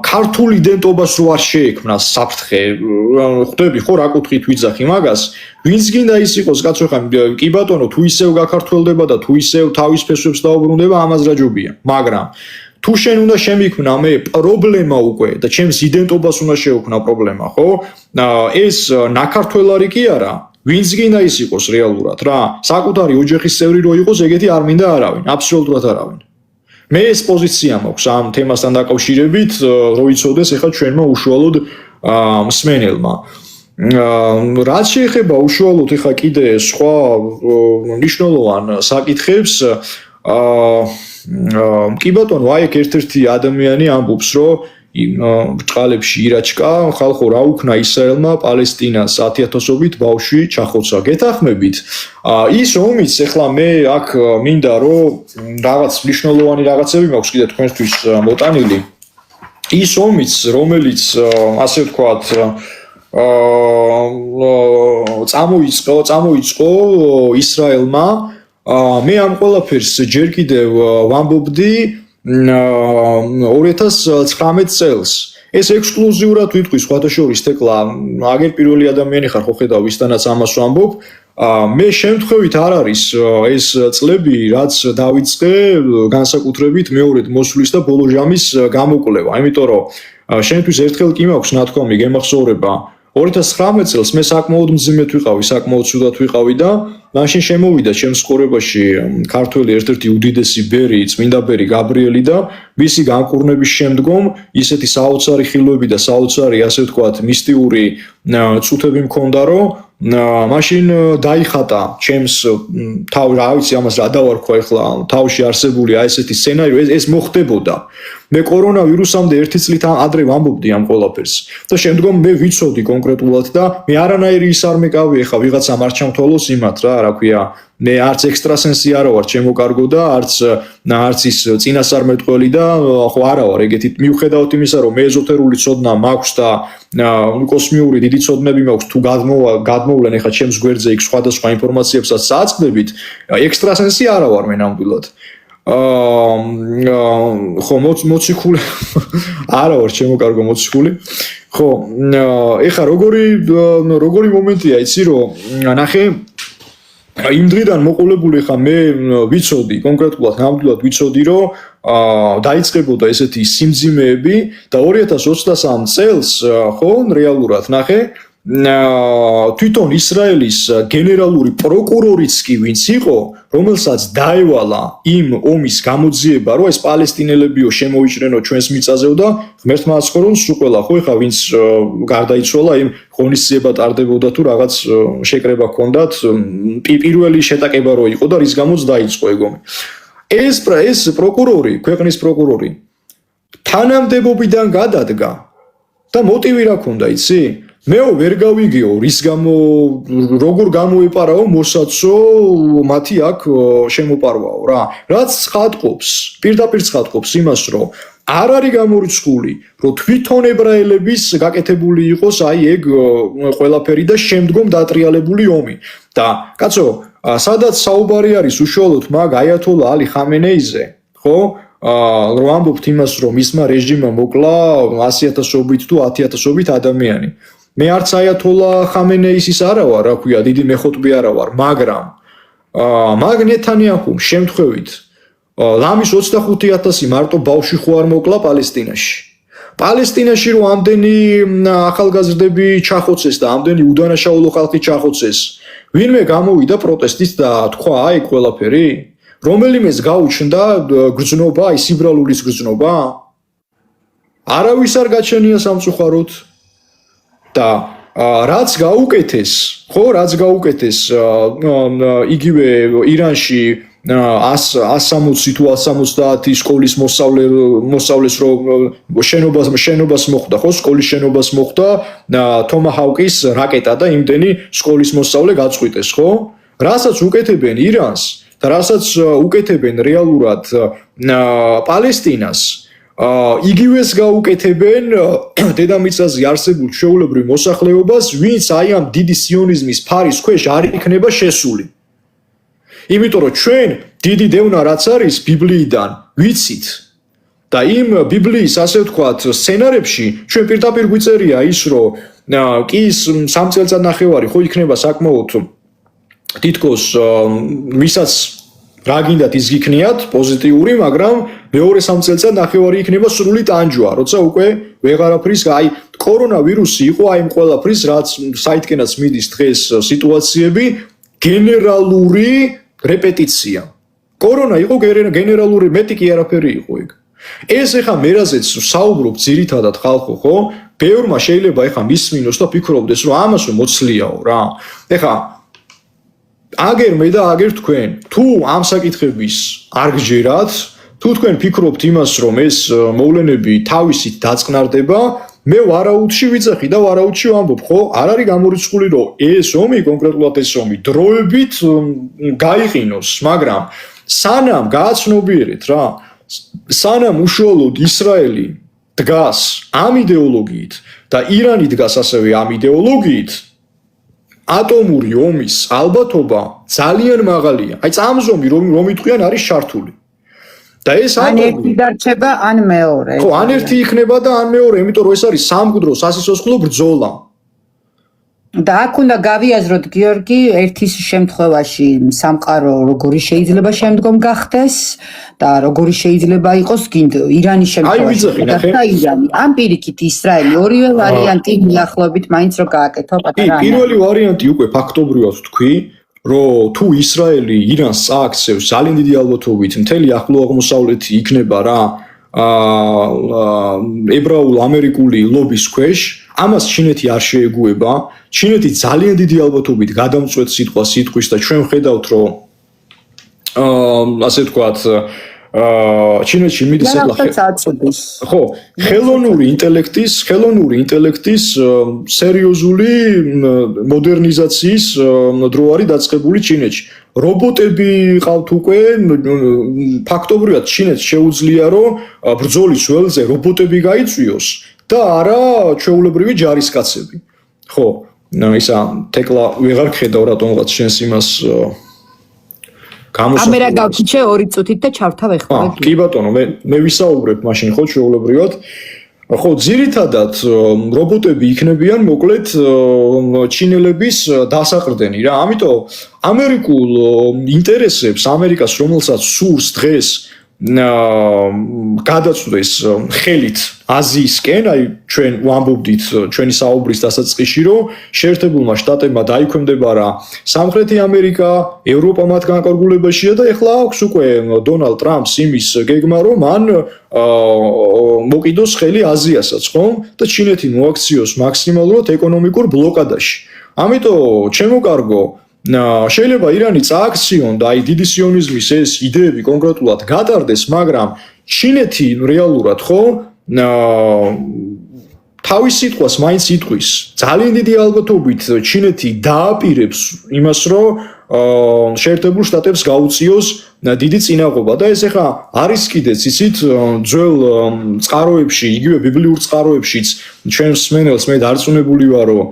ქართულ იდენტობას რო არ შეექმნას საფრთხე, ხვდები ხო რა კუთხით ვიძახი მაგას, ვინც გინდა ის იყოს კაცო ხა კი ბატონო თუ ისევ გაქართველდება და თუ ისევ თავის ფესვებს დაუბრუნდება ამას რა ჯობია, მაგრამ თუ შენ უნდა შემიქმნა მე პრობლემა უკვე და ჩემს იდენტობას უნდა შეექმნა პრობლემა, ხო? ეს ნაქართველარი კი არა, ვინც გინდა ის იყოს რეალურად რა, საკუთარი ოჯახის წევრი რო იყოს, ეგეთი არ მინდა არავინ, აბსოლუტურად არავინ. მე ეს პოზიცია მაქვს ამ თემასთან დაკავშირებით, რო იცოდეს ახლა ჩვენმა უშუალოდ მსმენელმა. რაც შეეხება უშუალოდ ახლა კიდე სხვა მნიშვნელოვან საკითხებს, კი ბატონო, აი ეგ ერთ-ერთი ადამიანი ამბობს, რომ ბრჭყალებში ირაჩკა, ხალხო რა უქნა ისრაელმა პალესტინას 10,000-ობით ბავშვი ჩახოცა. გეთახმებით, ის ომიც ახლა მე აქ მინდა რომ რაღაც მნიშვნელოვანი რაღაცები მაქვს კიდე თქვენთვის მოტანილი. ის ომიც, რომელიც ასე ვთქვათ, წამოიწყო ისრაელმა, მე ამ ყველაფერს ჯერ კიდევ ვამბობდი 2019 წელს. ეს ექსკლუზიურად ვიტყვი სხვათა შორის თეკლა, აგერ პირველი ადამიანი ხარ ხო ხედავ ვისთანაც ამას ვამბობ. მე შემთხვევით არ არის ეს წლები, რაც დავიწყე განსაკუთრებით მეორედ მოსვლის და ბოლო ჟამის გამოკვლევა, იმიტომ რომ შენთვის ერთხელ კი მაქვს ნათქვამი გემახსოვრება 2019 წელს მე საკმაოდ მძიმედ ვიყავი, საკმაოდ ცუდად ვიყავი და მაშინ შემოვიდა ჩემს ცხოვრებაში ქართველი ერთ-ერთი უდიდესი ბერი, წმინდა ბერი გაბრიელი და მისი განკურნების შემდგომ ისეთი საოცარი ხილვები და საოცარი, ასე ვთქვათ, მისტიური წუთები მქონდა, რომ მაშინ დაიხატა ჩემს თავი, რა ვიცი, ამას რა დავარქვა ახლა, თავში არსებული აი ესეთი სცენარი, ეს მოხდებოდა. მე კორონავირუსამდე 1 წლით ადრე ვამბობდი ამ ყველაფერს და შემდგომ მე ვიცოდი კონკრეტულად და მე არანაირი ის არ მეკავი ახლა ვიღაცამ არ ჩამთვალოს იმათ რა ქვია, მე არც ექსტრასენსი არა ვარ ჩემო და არც ის წინასწარმეტყველი და ხო არა ვარ ეგეთი, მიუხედავად იმისა რომ მე ეზოთერული ცოდნა მაქვს და კოსმიური დიდი ცოდნები მაქვს, თუ გადმოვლენ ახლა ჩემს გვერდზე იქ სხვადასხვა ინფორმაციებსაც საწყდებით, ექსტრასენსი არა ვარ მე ნამდვილად. ხო მოციქული არა ვარ ჩემო კარგო მოციქული. ხო, ეხა როგორი მომენტია იცი რომ ნახე იმ დღიდან მოყოლებული ხა მე ვიცოდი კონკრეტულად ნამდვილად ვიცოდი რომ დაიწყებოდა ესეთი სიმძიმეები და 2023 წელს ხო რეალურად ნახე თვითონ ისრაელის გენერალური პროკურორიც კი ვინც იყო, რომელსაც დაევალა იმ ომის გამოძიება, რომ ეს პალესტინელებიო შემოიჭრენო ჩვენს მიწაზეო და ღმერთმა აცხორონ სულ ყველა, ხო ეხა ვინც გარდაიცვალა, იმ ღონისძიება ტარდებოდა თუ რაღაც შეკრება ჰქონდათ, პირველი შეტაკება რო იყო და რის გამოც დაიწყო ეგ ომი. ეს პროკურორი, ქვეყნის პროკურორი თანამდებობიდან გადადგა და მოტივი რა ქონდა, იცი? მეო ვერ გავიგეო რის გამო როგორ გამოეპარაო მოსაცო მათი აქ შემოპარვაო რა. რაც ცხადყოფს, პირდაპირ ცხადყოფს იმას, რომ არ არის გამორიცხული, რომ თვითონ ებრაელების გაკეთებული იყოს აი ეგ ყველაფერი და შემდგომ დატრიალებული ომი. და კაცო, სადაც საუბარი არის უშუალოდ მაგ აიათოლა ალი ხამენეიზე, ხო? რომ ამბობთ იმას, რომ მისმა რეჟიმმა მოკლა 100,000-ობით თუ 10,000-ობით ადამიანი. მე არც აიათოლა ხამენეის ის არა ვარ, რა ქვია, დიდი მეხოტბი არა ვარ, მაგრამ მაგ ნეთანიაჰუმ შემთხვევით ლამის 25,000 მარტო ბავშვი ხო არ მოკლა პალესტინაში. პალესტინაში რომ ამდენი ახალგაზრდები ჩახოცეს და ამდენი უდანაშაულო ხალხი ჩახოცეს, ვინმე გამოვიდა პროტესტით და თქვა აი ყველაფერი? რომელიმეს გაუჩნდა გრძნობა, აი სიბრალულის გრძნობა? არავის არ გაჩენია სამწუხაროდ. და რაც გაუკეთეს, ხო, რაც გაუკეთეს იგივე ირანში 160 თუ 170 სკოლის მოსავლეს რო შენობას მოხვდა, ხო, სკოლის შენობას მოხვდა თომაჰავკის რაკეტა და იმდენი სკოლის მოსავლე გაწყვიტეს, ხო? რასაც უკეთებენ ირანს და რასაც უკეთებენ რეალურად პალესტინას, იგივეს გაუკეთებენ დედამიწაზე არსებულ ჩვეულებრივ მოსახლეობას, ვინც აი ამ დიდი სიონიზმის ფარის ქვეშ არ იქნება შესული. იმიტომ რომ ჩვენ დიდი დევნა რაც არის ბიბლიიდან ვიცით და იმ ბიბლიის ასე ვთქვათ სცენარებში ჩვენ პირდაპირ გვიწერია ის რომ კი ის 3 წელწადნახევარი ხო იქნება საკმაოდ თითქოს ვისაც რა გინდათ ის გიქნიათ პოზიტიური, მაგრამ მეორე 3 წელწადნახევარი იქნება სრული ტანჯვა, როცა უკვე ვეღარაფრის აი კორონავირუსი იყო აი ამ ყველაფრის რაც საითკენაც მიდის დღეს სიტუაციები გენერალური რეპეტიცია. კორონა იყო გენერალური, მეტი კი არაფერი იყო იქ. ეს ეხა მერაზეც საუბრობ ძირითადად ხალხო, ხო? ბევრმა შეიძლება ეხა მისმინოს და ფიქრობდეს, რომ ამას მოცლიაო რა. ეხა აგერ მე და აგერ თქვენ, თუ ამ საკითხების არ გჯერათ, თუ თქვენ ფიქრობთ იმას, რომ ეს მოვლენები თავისით დაწყნარდება, მე ვარაუდში ვიძახი და ვარაუდში ვამბობ, ხო? არ არის გამორიცხული, რომ ეს ომი, კონკრეტულად ეს ომი, დროებით გაიყინოს, მაგრამ სანამ გააცნობიერეთ რა, სანამ უშუალოდ ისრაელი დგას ამ იდეოლოგიით და ირანი დგას ასევე ამ იდეოლოგიით, ატომური ომის ალბათობა ძალიან მაღალია. აი წამზომი რომ იტყვიან არის შართული. და ეს ან ერთი დარჩება, ან მეორე. ხო, ან ერთი იქნება და ან მეორე, იმიტომ რომ ეს არის სამკვდრო სასიცოცხლო ბრძოლა. და აქ უნდა გავიაზროთ გიორგი, ერთის შემთხვევაში სამყარო როგორი შეიძლება შემდგომ გახდეს და როგორი შეიძლება იყოს ირანის შემთხვევაში და ირანი. ამ პირიქით ისრაელი ორივე ვარიანტი მიახლოებით მაინც რო გააკეთო პატარა. პირველი ვარიანტი უკვე ფაქტობრივად თქვი, რომ თუ ისრაელი ირანს წააქცევს ძალიან დიდი ალბათობით მთელი ახლო აღმოსავლეთი იქნება რა ებრაულ ამერიკული ლობის ქვეშ, ამას ჩინეთი არ შეეგუება. ჩინეთი ძალიან დიდი ალბათობით გადამწყვეტ სიტყვის და ჩვენ ვხედავთ რომ ასე ვთქვათ ჩინეთში მიდის ხო, ხელოვნური ინტელექტის სერიოზული მოდერნიზაციის დრო არის დაწყებული ჩინეთში. რობოტები ყავთ უკვე, ფაქტობრივად ჩინეთს შეუძლია რომ ბრძოლის ველზე რობოტები გაიწვიოს და არა ჩვეულებრივი ჯარისკაცები. ხო, ისა თეკლა ვეღარ ხედავ რატომღაც შენს იმას კამერა გავქიჩე 2 წუთით და ჩავთავ ეხლა. კი ბატონო, მე ვისაუბრებ მაშინ ხო ჩვეულებრივად. ხო, ძირითადად რობოტები იქნებიან მოკლედ ჩინელების დასაყრდენი რა. ამიტომ ამერიკულ ინტერესებს, ამერიკას რომელსაც სურს დღეს გადაწვდეს ხელით აზიისკენ, აი ჩვენ ვამბობდით ჩვენი საუბრის დასაწყისში, რომ შეერთებულმა შტატებმა დაიქვემდება რა სამხრეთი ამერიკა, ევროპა მათ განკარგულებაშია და ეხლა აქვს უკვე დონალდ ტრამპს იმის გეგმა, რომ მან მოკიდოს ხელი აზიასაც, ხო? და ჩინეთი მოაქციოს მაქსიმალურად ეკონომიკურ ბლოკადაში. ამიტომ ჩემო კარგო შეიძლება ირანი წააქციონ და აი დიდი სიონიზმის ეს იდეები კონკრეტულად გადარდეს, მაგრამ ჩინეთი რეალურად ხო თავის სიტყვას მაინც იტყვის. ძალიან დიდი ალბათობით ჩინეთი დააპირებს იმას, რომ შეერთებულ შტატებს გაუწიოს დიდი წინაღობა და ეს ახლა არის კიდეც იცით ძველ წყაროებში, იგივე ბიბლიურ წყაროებშიც ჩვენს სმენელს მე დარწმუნებული ვარ, რომ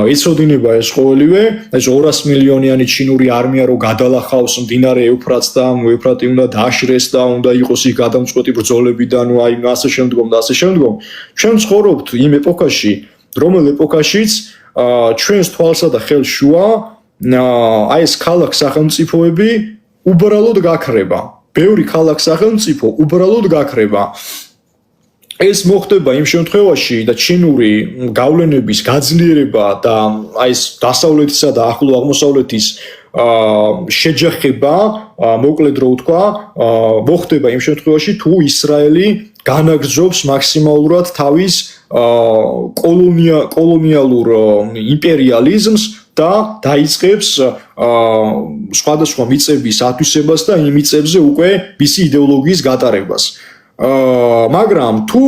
ეცოდინება ეს ყოველივე, ეს 200 მილიონიანი ჩინური არმია რო გადალახავს მდინარე ეუფრატს და ეუფრატი უნდა დააშრეს და უნდა იყოს იქ გადამწყვეტი ბრძოლები და ნუ აი ასე შემდგომ და ასე შემდგომ. ჩვენ ცხოვრობთ იმ ეპოქაში, რომელ ეპოქაშიც ჩვენს თვალსა და ხელს შუა აი ეს ქალაქ სახელმწიფოები უბრალოდ გაქრება. ბევრი ქალაქ სახელმწიფო უბრალოდ გაქრება. ეს მოხდება იმ შემთხვევაში და ჩინური გავლენების გაძლიერება და აი ეს დასავლეთისა და ახლო აღმოსავლეთის შეჯახება, მოკლედ რო ვთქვა, მოხდება იმ შემთხვევაში თუ ისრაელი განაგრძობს მაქსიმალურად თავის კოლონიალურ იმპერიალიზმს და დაიწყებს სხვადასხვა მიწების ათვისებას და იმ მიწებზე უკვე მისი იდეოლოგიის გატარებას. მაგრამ თუ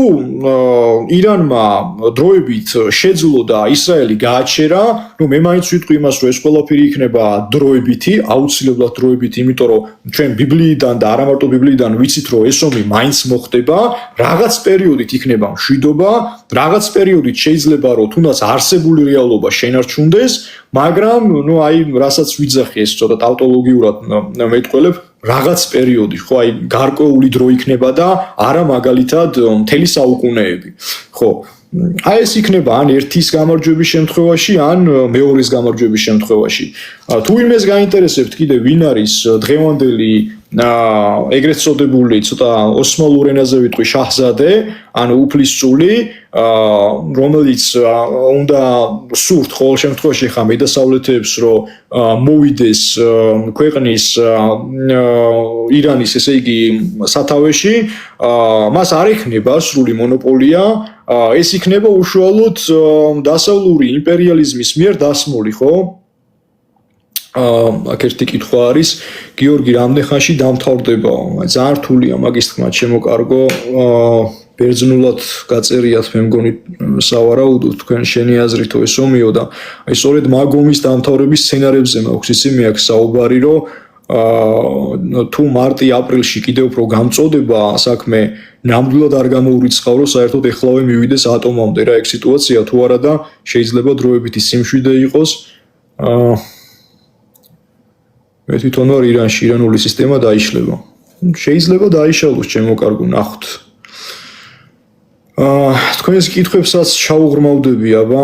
ირანმა დროებით შეძლო და ისრაელი გააჩერა, მე მაინც ვიტყვი იმას, რომ ეს ყველაფერი იქნება დროებითი, აუცილებლად დროებითი, იმიტომ რომ ჩვენ ბიბლიიდან და არა მარტო ბიბლიიდან ვიცით, რომ ეს ომი მაინც მოხდება, რაღაც პერიოდით იქნება მშვიდობა, რაღაც პერიოდით შეიძლება რომ თუნდაც არსებული რეალობა შენარჩუნდეს, მაგრამ რასაც ვიძახი ეს ცოტა ტავტოლოგიურად მეტყველებ, რაღაც პერიოდი, ხო, გარკვეული დრო იქნება და არა მაგალითად მთელი საუკუნეები. ხო, ეს იქნება ან ერთის გამარჯვების შემთხვევაში, ან მეორეს გამარჯვების შემთხვევაში. თუ ვინმეს გაინტერესებთ კიდე ვინ არის დღევანდელი ეგრეთ წოდებული ცოტა ოსმალურ ენაზე ვიტყვი შაჰზადე, ანუ უფლისწული, რომელიც უნდა სურთ ყოველ შემთხვევაში ხა მედასავლეთებს, რომ მოვიდეს ქვეყნის ირანის, ესე იგი, სათავეში, მას არ ექნება სრული მონოპოლია, ეს იქნება უშუალოდ დასავლური იმპერიალიზმის მიერ დასმული, ხო? აქ ერთი კითხვა არის, გიორგი, რამდენ ხანში დამთავრდება? ძალიან რთულია მაგის თქმა, ჩემო კარგო, ბერძნულად გაწერიათ, მე მგონი სავარაუდოდ თქვენ შენი აზრით ეს ომიო და სწორედ მაგ ომის დამთავრების სცენარებზე მაქვს ისე აქ საუბარი, რომ თუ მარტი-აპრილში კიდევ უფრო გამწოდება საქმე, ნამდვილად არ გამოურიცხავ, რომ საერთოდ ეხლავე მივიდეს ატომამდე რა ეგ სიტუაცია თუ არა და შეიძლება დროებითი სიმშვიდე იყოს. მე თვითონ ვარ ირანში, ირანული სისტემა დაიშლება. შეიძლება დაიშალოს, ჩემო კარგო, ნახოთ. თქვენს კითხვებსაც ჩაუღრმავდები, აბა.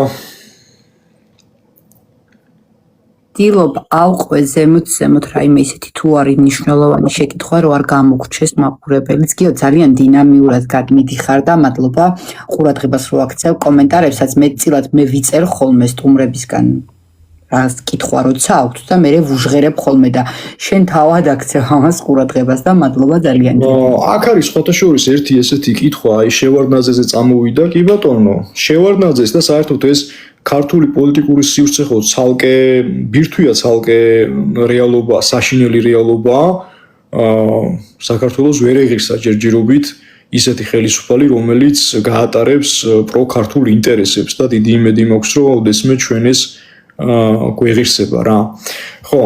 დილობ ავყვე ზემოთ რაიმე ისეთი თუ არის მნიშვნელოვანი შეკითხვა, რომ არ გამოგრჩეს მაყურებელიც. გიო, ძალიან დინამიურად გადმიდიხარ და მადლობა ყურადღებას რო აქცევ კომენტარებსაც. მეტწილად მე ვიწერ ხოლმე სტუმრებისგან რას კითხვა როცა აქვთ და მე ვუჟღერებ ხოლმე და შენ თავად აქცევ ამას ყურადღებას და მადლობა ძალიან დიდი. აქ არის ხოთაშორის ერთი ესეთი კითხვა, აი შევარდნაძეზე წამოვიდა, კი ბატონო, შევარდნაძეს და საერთოდ ეს ქართული პოლიტიკური სივრცე ხო ცალკე ბირთვია, ცალკე რეალობა, საშინელი რეალობა. საქართველოს ვერ ეღირსა ჯერჯერობით ისეთი ხელისუფალი, რომელიც გაატარებს პროქართულ ინტერესებს და დიდი იმედი მაქვს, რომ ოდესმე ჩვენ ეს გვეღირსება რა. ხო,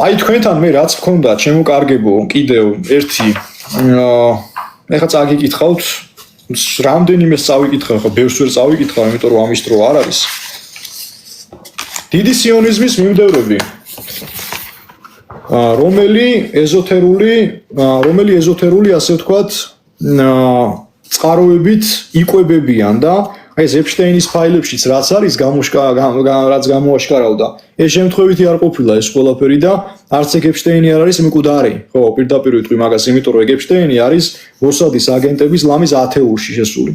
აი თქვენთან მე რაც მქონდა, ჩემო კარგებო, კიდევ ერთი ეხლა წაგიკითხავთ, რამდენიმე წავიკითხავ, ხო, ბევრს ვერ წავიკითხავ, იმიტომ რომ ამის დრო არ არის. დიდი სიონიზმის მიმდევრები, რომელი ეზოთერული, ასე ვთქვათ, წყაროებით იკვებებიან და აი ეს ეპშტეინის ფაილებშიც რაც არის რაც გამოაშკარავდა, ეს შემთხვევითი არ ყოფილა ეს ყველაფერი და არც ეგ ეპშტეინი არ არის მკვდარი. ხო, პირდაპირ ვიტყვი მაგას, იმიტომ რომ ეგ ეპშტეინი არის მოსადის აგენტების ლამის ათეულში შესული.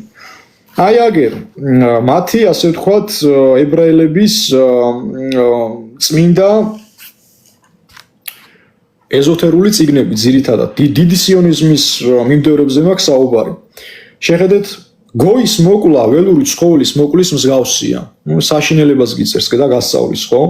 აი აგერ მათი, ასე ვთქვათ, ებრაელების წმინდა ეზოთერული წიგნები, ძირითადად დიდი სიონიზმის მიმდევრებზე მაქვს საუბარი. შეხედეთ, გოის მოკლა ველური ცხოველის მოკლის მსგავსია. საშინელებას გიწერს და გასწავლის, ხო?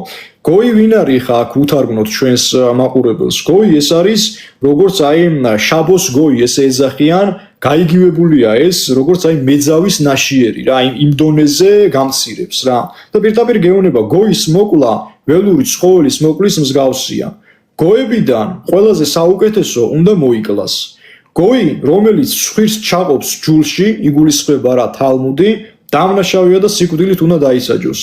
გოი ვინ არის ხა აქ უთარგმნოთ ჩვენს მაყურებელს. გოი ეს არის როგორც აი შაბოს გოი, ესე ეძახიან, გაიგივებულია ეს როგორც აი მეძავის ნაშიერი რა, იმ დონეზე გამცირებს რა. და პირდაპირ გეუბნება გოის მოკლა ველური ცხოველის მოკლის მსგავსია. გოებიდან ყველაზე საუკეთესო უნდა მოიკლას. გოი, რომელიც ცხვირს ჩაყოფს ჯულში, იგულისხმება რა თალმუდი, დამნაშავეა და სიკვდილით უნდა დაისაჯოს.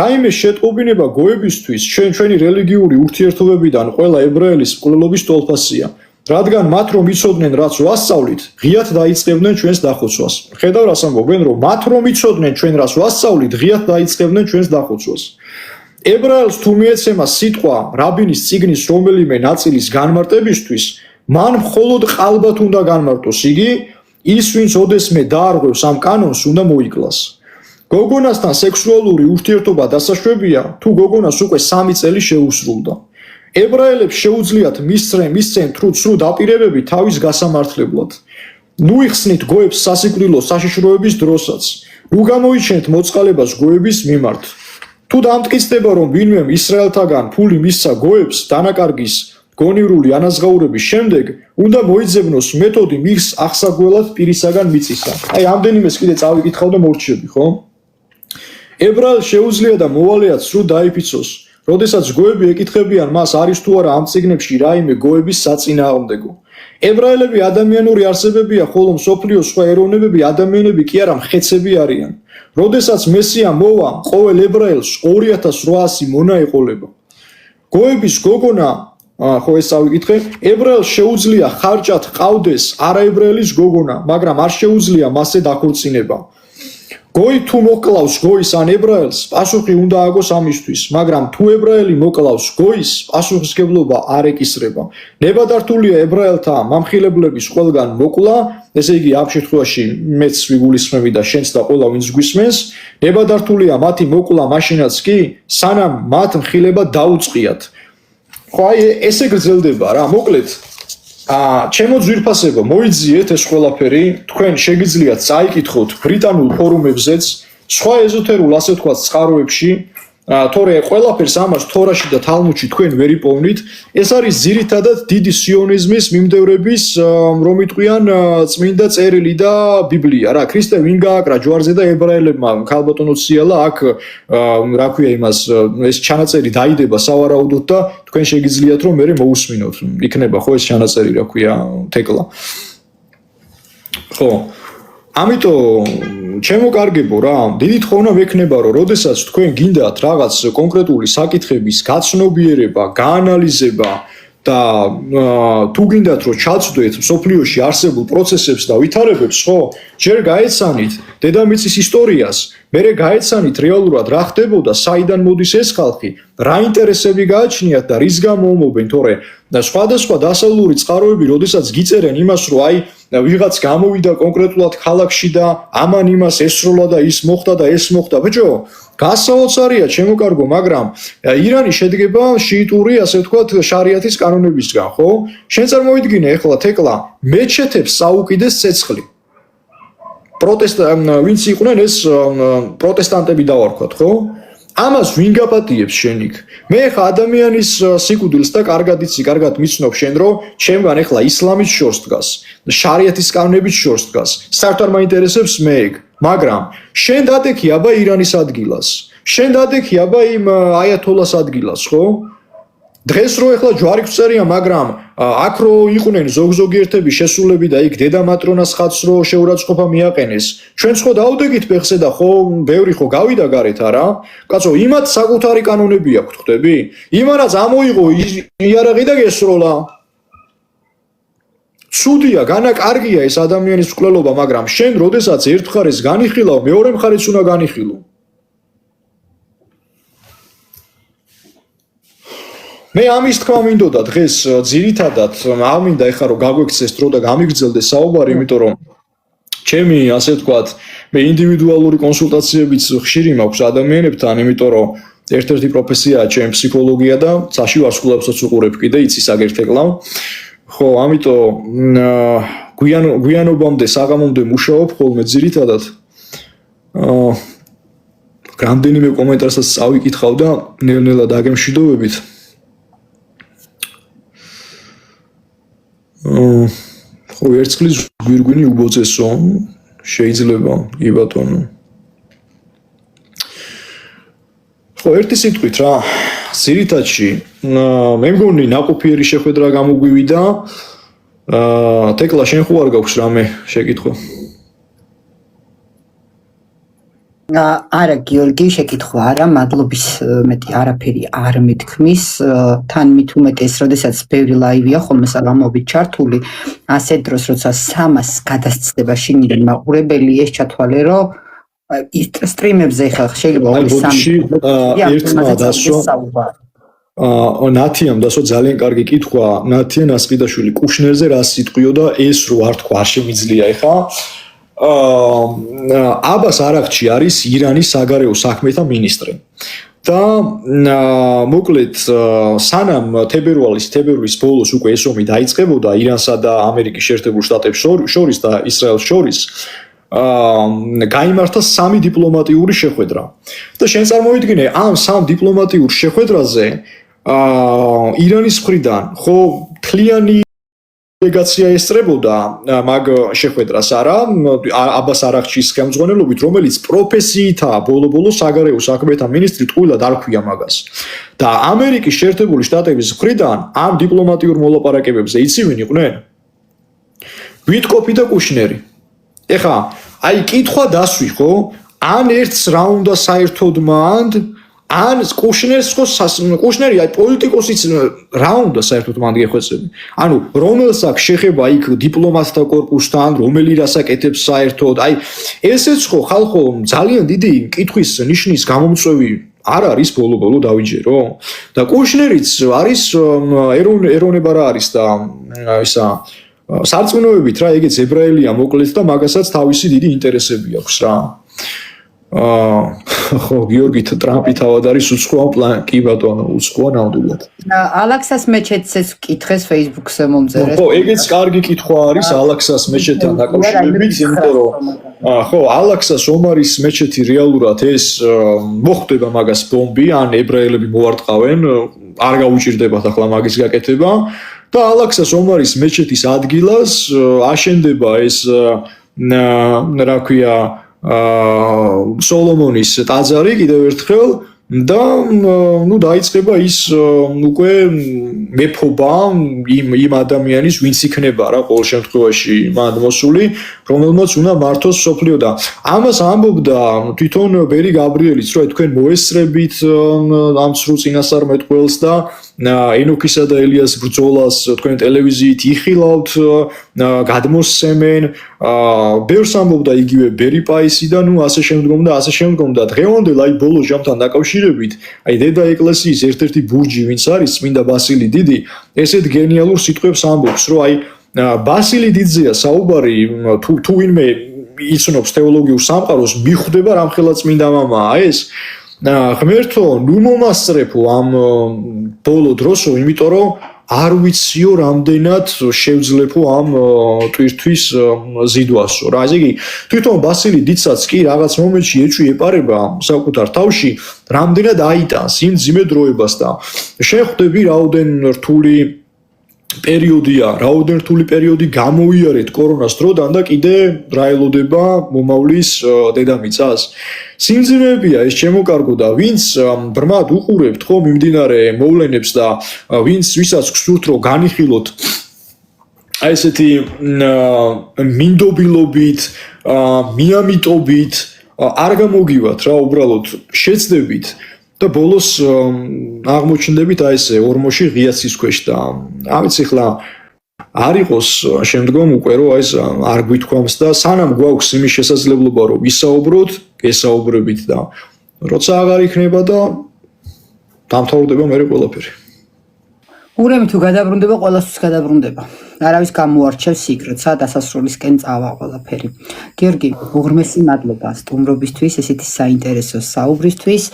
რაიმე შეტყობინება გოებისთვის ჩვენი რელიგიური ურთიერთობებიდან ყველა ებრაელის მკვლელობის ტოლფასია. რადგან მათ რომ იცოდნენ რაც ვასწავლით, ღიად დაიწყებდნენ ჩვენს დახოცვას. ხედავ რას ამბობენ, რომ მათ რომ იცოდნენ ჩვენ რაც ვასწავლით, ღიად დაიწყებდნენ ჩვენს დახოცვას. ებრაელს თუ მიეცემა სიტყვა რაბინის წიგნის რომელიმე ნაწილის განმარტებისთვის, მან მხოლოდ ყალბად უნდა განმარტოს იგი, ის ვინც ოდესმე დაარღვევს ამ კანონს უნდა მოიკლას. გოგონასთან სექსუალური ურთიერთობა დასაშვებია, თუ გოგონას უკვე 3 წელი შეუსრულდა. ებრაელებს შეუძლიათ მისცენ ცრუ დაპირებები თავის გასამართლებლად. ნუ იხსნით გოებს სასიკვდილო საშიშროების დროსაც. ნუ გამოიჩენთ მოწყალებას გოების მიმართ. თუ დამტკიცდება, რომ ვინმემ ისრაელთაგან ფული მისცა გოებს დანაკარგის გონივრული ანაზღაურების შემდეგ, უნდა მოიძებნოს მეთოდი მის აღსაგველად პირისაგან მიწისა. აი, ამდენიმეს კიდე წავიკითხავ და მორჩები, ხო? ებრაელს შეუძლია და მოვალეად სრულ დაიფიცოს, როდესაც გოები ეკითხებიან მას არის თუ არა ამ წიგნებში რაიმე გოების საწინააღმდეგო. ებრაელები ადამიანური არსებებია, ხოლო მსოფლიოს სხვა ეროვნებები ადამიანები კი არა მხეცები არიან. როდესაც მესია მოვა, ყოველ ებრაელს 2800 მონა ეყოლება. გოების გოგონა, ხო ეს წავიკითხე, ებრაელს შეუძლია ხარჭად ყავდეს არაებრაელის გოგონა, მაგრამ არ შეუძლია მასზე დაქორწინება. გოი თუ მოკლავს გოის ან ებრაელს, პასუხი უნდა აგოს ამისთვის, მაგრამ თუ ებრაელი მოკლავს გოის, პასუხისმგებლობა არ ეკისრება. ნებადართულია ებრაელთა მამხილებლების ყველგან მოკლა, ესე იგი ამ შემთხვევაში მეც ვიგულისხმები და შენც და ყველა ვინც გვისმენს, ნებადართულია მათი მოკლა მაშინაც კი, სანამ მათ მხილება დაუწყიათ. ხო აი ესე გრძელდება რა, მოკლედ ჩემო ძვირფასებო, მოიძიეთ ეს ყველაფერი, თქვენ შეგიძლიათ წაიკითხოთ ბრიტანულ ფორუმებზეც, სხვა ეზოთერულ ასე ვთქვათ წყაროებში, თორე ყველაფერს ამას თორაში და თალმუდში თქვენ ვერ იპოვნით, ეს არის ძირითადად დიდი სიონიზმის მიმდევრების, რომ იტყვიან წმინდა წერილი და ბიბლია რა. ქრისტე ვინ გააკრა ჯვარზე და ებრაელებმა ქალბატონო ციალა აქ რა ქვია იმას ეს ჩანაწერი დაიდება სავარაუდოდ და თქვენ შეგიძლიათ რომ მე მოусმინოთ. იქნება ხო ეს ჩანაწერი რა ქვია თეკლა. ხო ამიტომ ჩემო კარგებო რა, დიდი თხოვნა მექნება რომ როდესაც თქვენ გინდათ რაღაც კონკრეტული საკითხების გაცნობიერება, გაანალიზება და თუ გინდათ რომ ჩაწვდეთ სოფლიოში არსებულ პროცესებს და ვითარებებს, ხო, ჯერ გაეცანით დედამიწის ისტორიას, მერე გაეცანით რეალურად რა ხდებოდა, საიდან მოდის ეს ხალხი, რა ინტერესები გააჩნიათ და რის გამო ომობენ, თორე და სხვადასხვა დასავლური წყაროები, როდესაც გიწერენ იმას, რომ აი ვიღაც გამოვიდა კონკრეტულად ქალაქში და ამან იმას ესროლა და ის მოხდა და ეს მოხდა. ბიჭო, გასაოცარია ჩემო კარგო, მაგრამ ირანი შედგება შიიტური, ასე ვთქვათ, შარიათის კანონებისგან, ხო? შენ წარმოვიდგინე ახლა თეკლა მეჩეთებს საუკიდეს ცეცხლი. ვინც იყვნენ ეს პროტესტანტები დავარქვათ, ხო? ამას ვინ გაპატიებს შენ იქ? მე ხა ადამიანის სიკვდილს და კარგად იცი, კარგად მიცნობ შენ, რომ ჩემგან ახლა ისლამის შორს დგას, შარიათის კანონების შორს დგას. საერთოდ არ მაინტერესებს მე ეგ, მაგრამ შენ დადექი აბა ირანის ადგილას. შენ დადექი აბა იმ აიათოლას ადგილას, ხო? დღეს რო ახლა ჯვარი გვწერია, მაგრამ აქ რო იყვნენ ზოგიერთები შესულები და იქ დედა მატრონას ხატს რო შეურაცხყოფა მიაყენეს, ჩვენც ხო დავდეგით ფეხზე და ხო ბევრი ხო გავიდა გარეთ არა? კაცო, იმათ საკუთარი კანონები აქვთ, ხვდები? იმანაც ამოიღო იარაღი და გესროლა. ცუდია, განაკარგია ეს ადამიანის მკვლელობა, მაგრამ შენ როდესაც ერთ მხარეს განიხილავ, მეორე მხარეს უნდა განიხილო. მე ამის თქმა მინდოდა დღეს ძირითადად არ მინდა ეხლა რომ გაგვექცეს დრო და გამიგრძელდეს საუბარი, იმიტომ რომ ჩემი ასე ვთქვათ, მე ინდივიდუალური კონსულტაციებიც ხშირი მაქვს ადამიანებთან, იმიტომ რომ ერთ-ერთი პროფესიაა ჩემი ფსიქოლოგია და წაში ვარსკვლავსაც უყურებ კიდე იცი საგერთეკლავ. ხო, ამიტომ გვიანობამდე საღამომდე მუშაობ ხოლმე ძირითადად. რამდენიმე კომენტარსაც წავიკითხავ და ნელ-ნელა დაგემშვიდობებით. ხო, ერთხლის გვირგვინი უბოძესო, შეიძლება, კი ბატონო. ხო, ერთი სიტყვით რა, ძირითადში, მე მგონი ნაყოფიერი შეხვედრა გამოგვივიდა. თეკლა შენ ხო არ გაქვს რამე შეკითხვა? არა გიორგი, შეკითხვა არა, მადლობის მეტი არაფერი არ მეთქმის, თან მით უმეტეს, როდესაც ბევრი ლაივია ხოლმე საღამოობით ჩართული, ასე დროს როცა 300 გადასცდება შინიდან მაყურებელი, ეს ჩათვალე რომ სტრიმებზე ხა შეიძლება 2-3 ერთმა დასვა ნათიამ დასვა ძალიან კარგი კითხვა, ნათიან ასყიდაშვილი კუშნერზე რა სიტყვიო და ეს რო არ თქვა არ შემიძლია ეხა. აბას არაღჩი არის ირანის საგარეო საქმეთა მინისტრი. და მოკლედ სანამ თებერვლის ბოლოს უკვე ეს ომი დაიწყებოდა ირანსა და ამერიკის შეერთებულ შტატებს შორის და ისრაელს შორის გაიმართა 3 დიპლომატიური შეხვედრა და შენ წარმოვიდგინე ამ 3 დიპლომატიურ შეხვედრაზე ირანის მხრიდან ხო თლიანი დელეგაცია ესწრებოდა მაგ შეხვედრას არა აბას არაღჩის გამზღონელობით რომელიც პროფესიითაა ბოლო-ბოლო საგარეო საქმეთა მინისტრი ტყუილად არ ქვია მაგას და ამერიკის შეერთებული შტატების მხრიდან ამ დიპლომატიურ მოლაპარაკებებზე იცი ვინ იყვნენ ვიტკოფი და კუშნერი ეხა აი კითხვა დასვი ხო ან ერთს რა უნდა საერთოდ მანდ ან კუშნერი აი პოლიტიკოსიც რა უნდა საერთოდ მანდ გეხვეწები ანუ რომელს აქვს შეხება იქ დიპლომატთა კორპუსთან რომელი რასაკეთებს საერთოდ აი ესეც ხო ხალხო ძალიან დიდი კითხვის ნიშნის გამომწვევი არ არის ბოლო-ბოლო დავიჯერო და კუშნერიც არის ეროვნება რა არის და ისა სარწმუნოებით რა ეგეც ებრაელია მოკლედ და მაგასაც თავისი დიდი ინტერესები აქვს რა ხო გიორგი ტრამპი თავად არის უცხოა პლანი კი ბატონო უცხოა ნამდვილად ალაქსას მეჩეთს კითხეს Facebook-ზე მომწერეს ხო ეგეც კარგი კითხვა არის ალაქსას მეჩეთთან დაკავშირებით იმიტომ რომ ხო ალაქსას ომარის მეჩეთი რეალურად ეს მოხდება მაგას ბომბი ან ებრაელები მოარტყავენ არ გაუჭირდებათ ახლა მაგის გაკეთება და ალაქსას ომარის მეჩეთის ადგილას აშენდება ეს რა ქვია სოლომონის ტაძარი კიდევ ერთხელ და ნუ დაიწყება ის უკვე მეფობა იმ ადამიანის ვინც იქნება რა ყოველ შემთხვევაში მან მოსული რომელმაც უნდა მართოს სოფლიო და ამას ამბობდა თვითონ ბერი გაბრიელიც რომ თქვენ მოესწრებით ამ სრულ წინასწარმეტყველს და ენოქისა და ელიას ბრძოლას თქვენ ტელევიზიით იხილავთ გადმოსცემენ ბევრს ამბობდა იგივე ბერი პაისი და ნუ ასე შემდგომ და დღევანდელ აი ბოლო ჟამთან დაკავშირებით აი დედა ეკლესიის ერთ-ერთი ბურჯი ვინც არის წმინდა ბასილი დიდი ესეთ გენიალურ სიტყვებს ამბობს რომ აი ბასილი დიდზეა საუბარი თუ ვინმე იცნობს თეოლოგიურ სამყაროს მიხვდება რამხელა წმინდა მამაა ეს ღმერთო ნუ მომასწრეფო ამ ბოლო დროსო იმიტომ რომ არ ვიციო რამდენად შევძლებო ამ ტვირთვის ზიდვასო რა ესე იგი თვითონ ბასილი დიდსაც კი რაღაც მომენტში ეჭვი ეპარება საკუთარ თავში რამდენად აიტანს იმ ძიმე დროებას და შეხვდები რაოდენ რთული პერიოდი გამოიარეთ კორონას დროდან და კიდე რა ელოდება მომავლის დედამიწას. სიმძიმეებია ეს შემოკარგო და ვინც ბრმად უყურებთ ხო მიმდინარე მოვლენებს და ვისაც გსურთ რომ განიხილოთ აი ესეთი მინდობილობით, მიამიტობით არ გამოგივათ რა უბრალოდ შეცდებით და ბოლოს აღმოჩნდებით აი ესე ორმოში ღიაცის ქვეშ და ამიც ახლა არ იყოს შემდგომ უკვე რომ აი ეს არ გვითქვამს და სანამ გვაქვს იმის შესაძლებლობა რომ ვისაუბროთ, გესაუბრებით და როცა აღარ იქნება და დამთავრდება მე ყველაფერი. ურემი თუ გადაბრუნდება, ყველასთვის გადაბრუნდება. არავის გამოარჩევს სიკრეტსა დასასრულისკენ წავა ყველაფერი. გიორგი, უღრმესი მადლობა სტუმრობისთვის, ესეთი საინტერესო საუბრისთვის.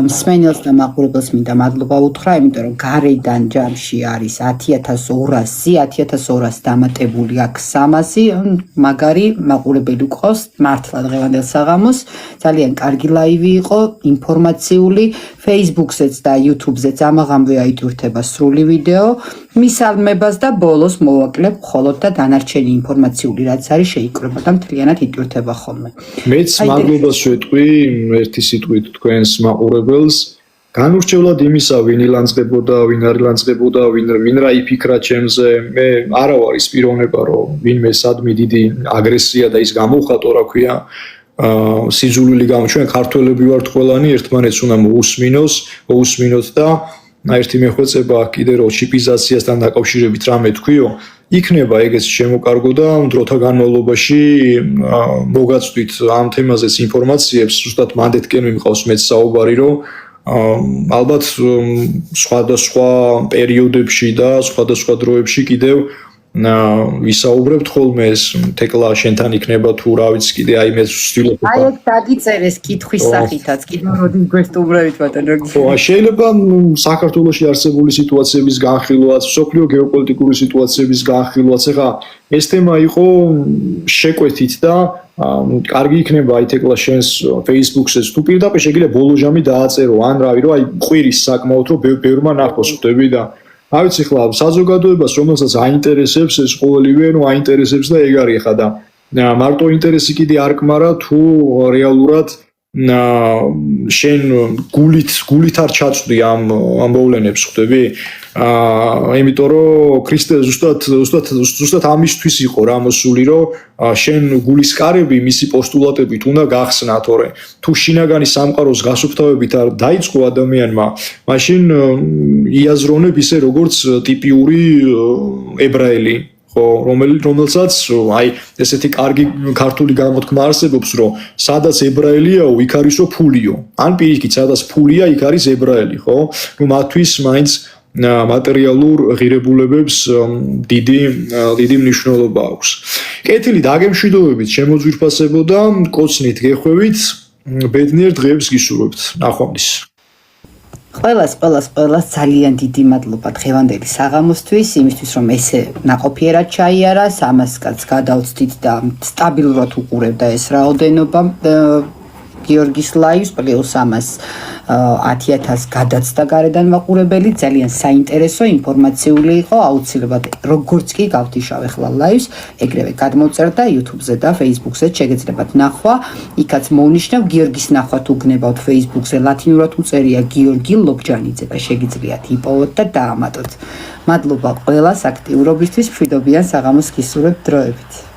მსმენელს და მაყურებელს მინდა მადლობა უთხრა, იმიტომ რომ გარედან ჯამში არის 10200 დამატებული აქ 300, მაგარი მაყურებელი გყავს მართლა დღევანდელ საღამოს. ძალიან კარგი ლაივი იყო, ინფორმაციული, Facebook-ზეც და YouTube-ზეც ამაღამვე აიტვირთება სრული ვიდეო. მისალმებას და ბოლოს მოვაკლებ მხოლოდ და დანარჩენი ინფორმაციული რაც არის შეიკრება და მთლიანად იტვირთება ხოლმე. მეც მადლობას ვეტყვი ერთი სიტყვით თქვენს მაყურებელს. განურჩევლად იმისა, ვინ ილანძღებოდა, ვინ არ ილანძღებოდა, ვინ რა იფიქრა ჩემზე, მე არა ვარ ის პიროვნება, რომ ვინმე სადმე დიდი აგრესია და ის გამოვხატო, რა ქვია, სიძულვილი გამო ჩვენ ქართველები ვართ ყველანი, ერთმანეთს უნდა მოусმინოთ და ერთი მეხვეწება კიდე რომ ჩიპიზაციასთან დაკავშირებით რამე თქვიო, იქნება ეგეც შემოკარგო და დროთა განმავლობაში მოგაწვით ამ თემაზეც ინფორმაციებს, ზუსტად მანდეთკენ მიმყავს მეც საუბარი, რომ ალბათ სხვადასხვა პერიოდებში და სხვადასხვა დროებში კიდევ ვისაუბრებთ ხოლმე ეს თეკლა შენთან იქნება თუ რა ვიცი კიდე აი მე ვცდილობ აი ეს დაგიწერეს კითხვის სახითაც კიდევ როდის გვესტუმრებით ბატონო ხო შეიძლება საქართველოში არსებული სიტუაციების განხილვაც სოფლიო გეოპოლიტიკური სიტუაციების განხილვაც ეხა ეს თემა იყო შეკვეთით და კარგი იქნება აი თეკლა შენს Facebook-ზე თუ პირდაპირ შეგიძლია ბოლო ჟამი დააწერო ან რავი რომ აი ყვირის საკმაოდ რომ ბევრმა ნახოს ხდები და აი ვიცი ხლა საზოგადოებას რომელსაც აინტერესებს ეს ყოველივე ნუ აინტერესებს და ეგ არის ხა და მარტო ინტერესი კიდე არ კმარა თუ რეალურად შენ გულით არ ჩაწვდი ამ მოვლენებს ხდები იმიტომ რომ ქრისტე ზუსტად ამისთვის იყო რა მოსული რომ შენ გულის კარები მისი პოსტულატებით უნდა გახსნა თორე თუ შინაგანი სამყაროს გასუფთავებით არ დაიწყო ადამიანმა მაშინ იაზრონებ ისე როგორც ტიპიური ებრაელი რომელსაც აი ესეთი კარგი ქართული გამოთქმა არსებობს რომ სადაც ებრაელიაო იქ არისო ფულიო ან პირიქით სადაც ფულია იქ არის ებრაელი ხო ნუ მათთვის მაინც მატერიალურ ღირებულებებს დიდი მნიშვნელობა აქვს კეთილი დაგემშვიდობებით შემოძვირფასებო და კოცნით გეხვევით ბედნიერ დღეებს გისურვებთ ნახვამდის ყველას ძალიან დიდი მადლობა დღევანდელი საღამოსთვის, იმისთვის რომ ესე ნაყოფიერად ჩაიარას, ამასაც გადავწდით და სტაბილურად უყურებდა ეს რაოდენობა გიორგის ლაივს პლუს ამას 10,000 გადაცდა გარედან მაყურებელი, ძალიან საინტერესო ინფორმაციული იყო, აუცილებლად როგორც კი გავთიშავ ახლა ლაივს, ეგრევე გადმოვწერთ და YouTube-ზე და Facebook-ზე შეგეძლებათ ნახვა, იქაც მოვნიშნავ გიორგის ნახვა თუ გნებავთ Facebook-ზე ლათინურად უწერია გიორგი ლობჯანიძე და შეგიძლიათ იპოვოთ და დაამატოთ. მადლობა ყველას აქტიურობისთვის, მშვიდობიან საღამოს გისურვებთ დროებით.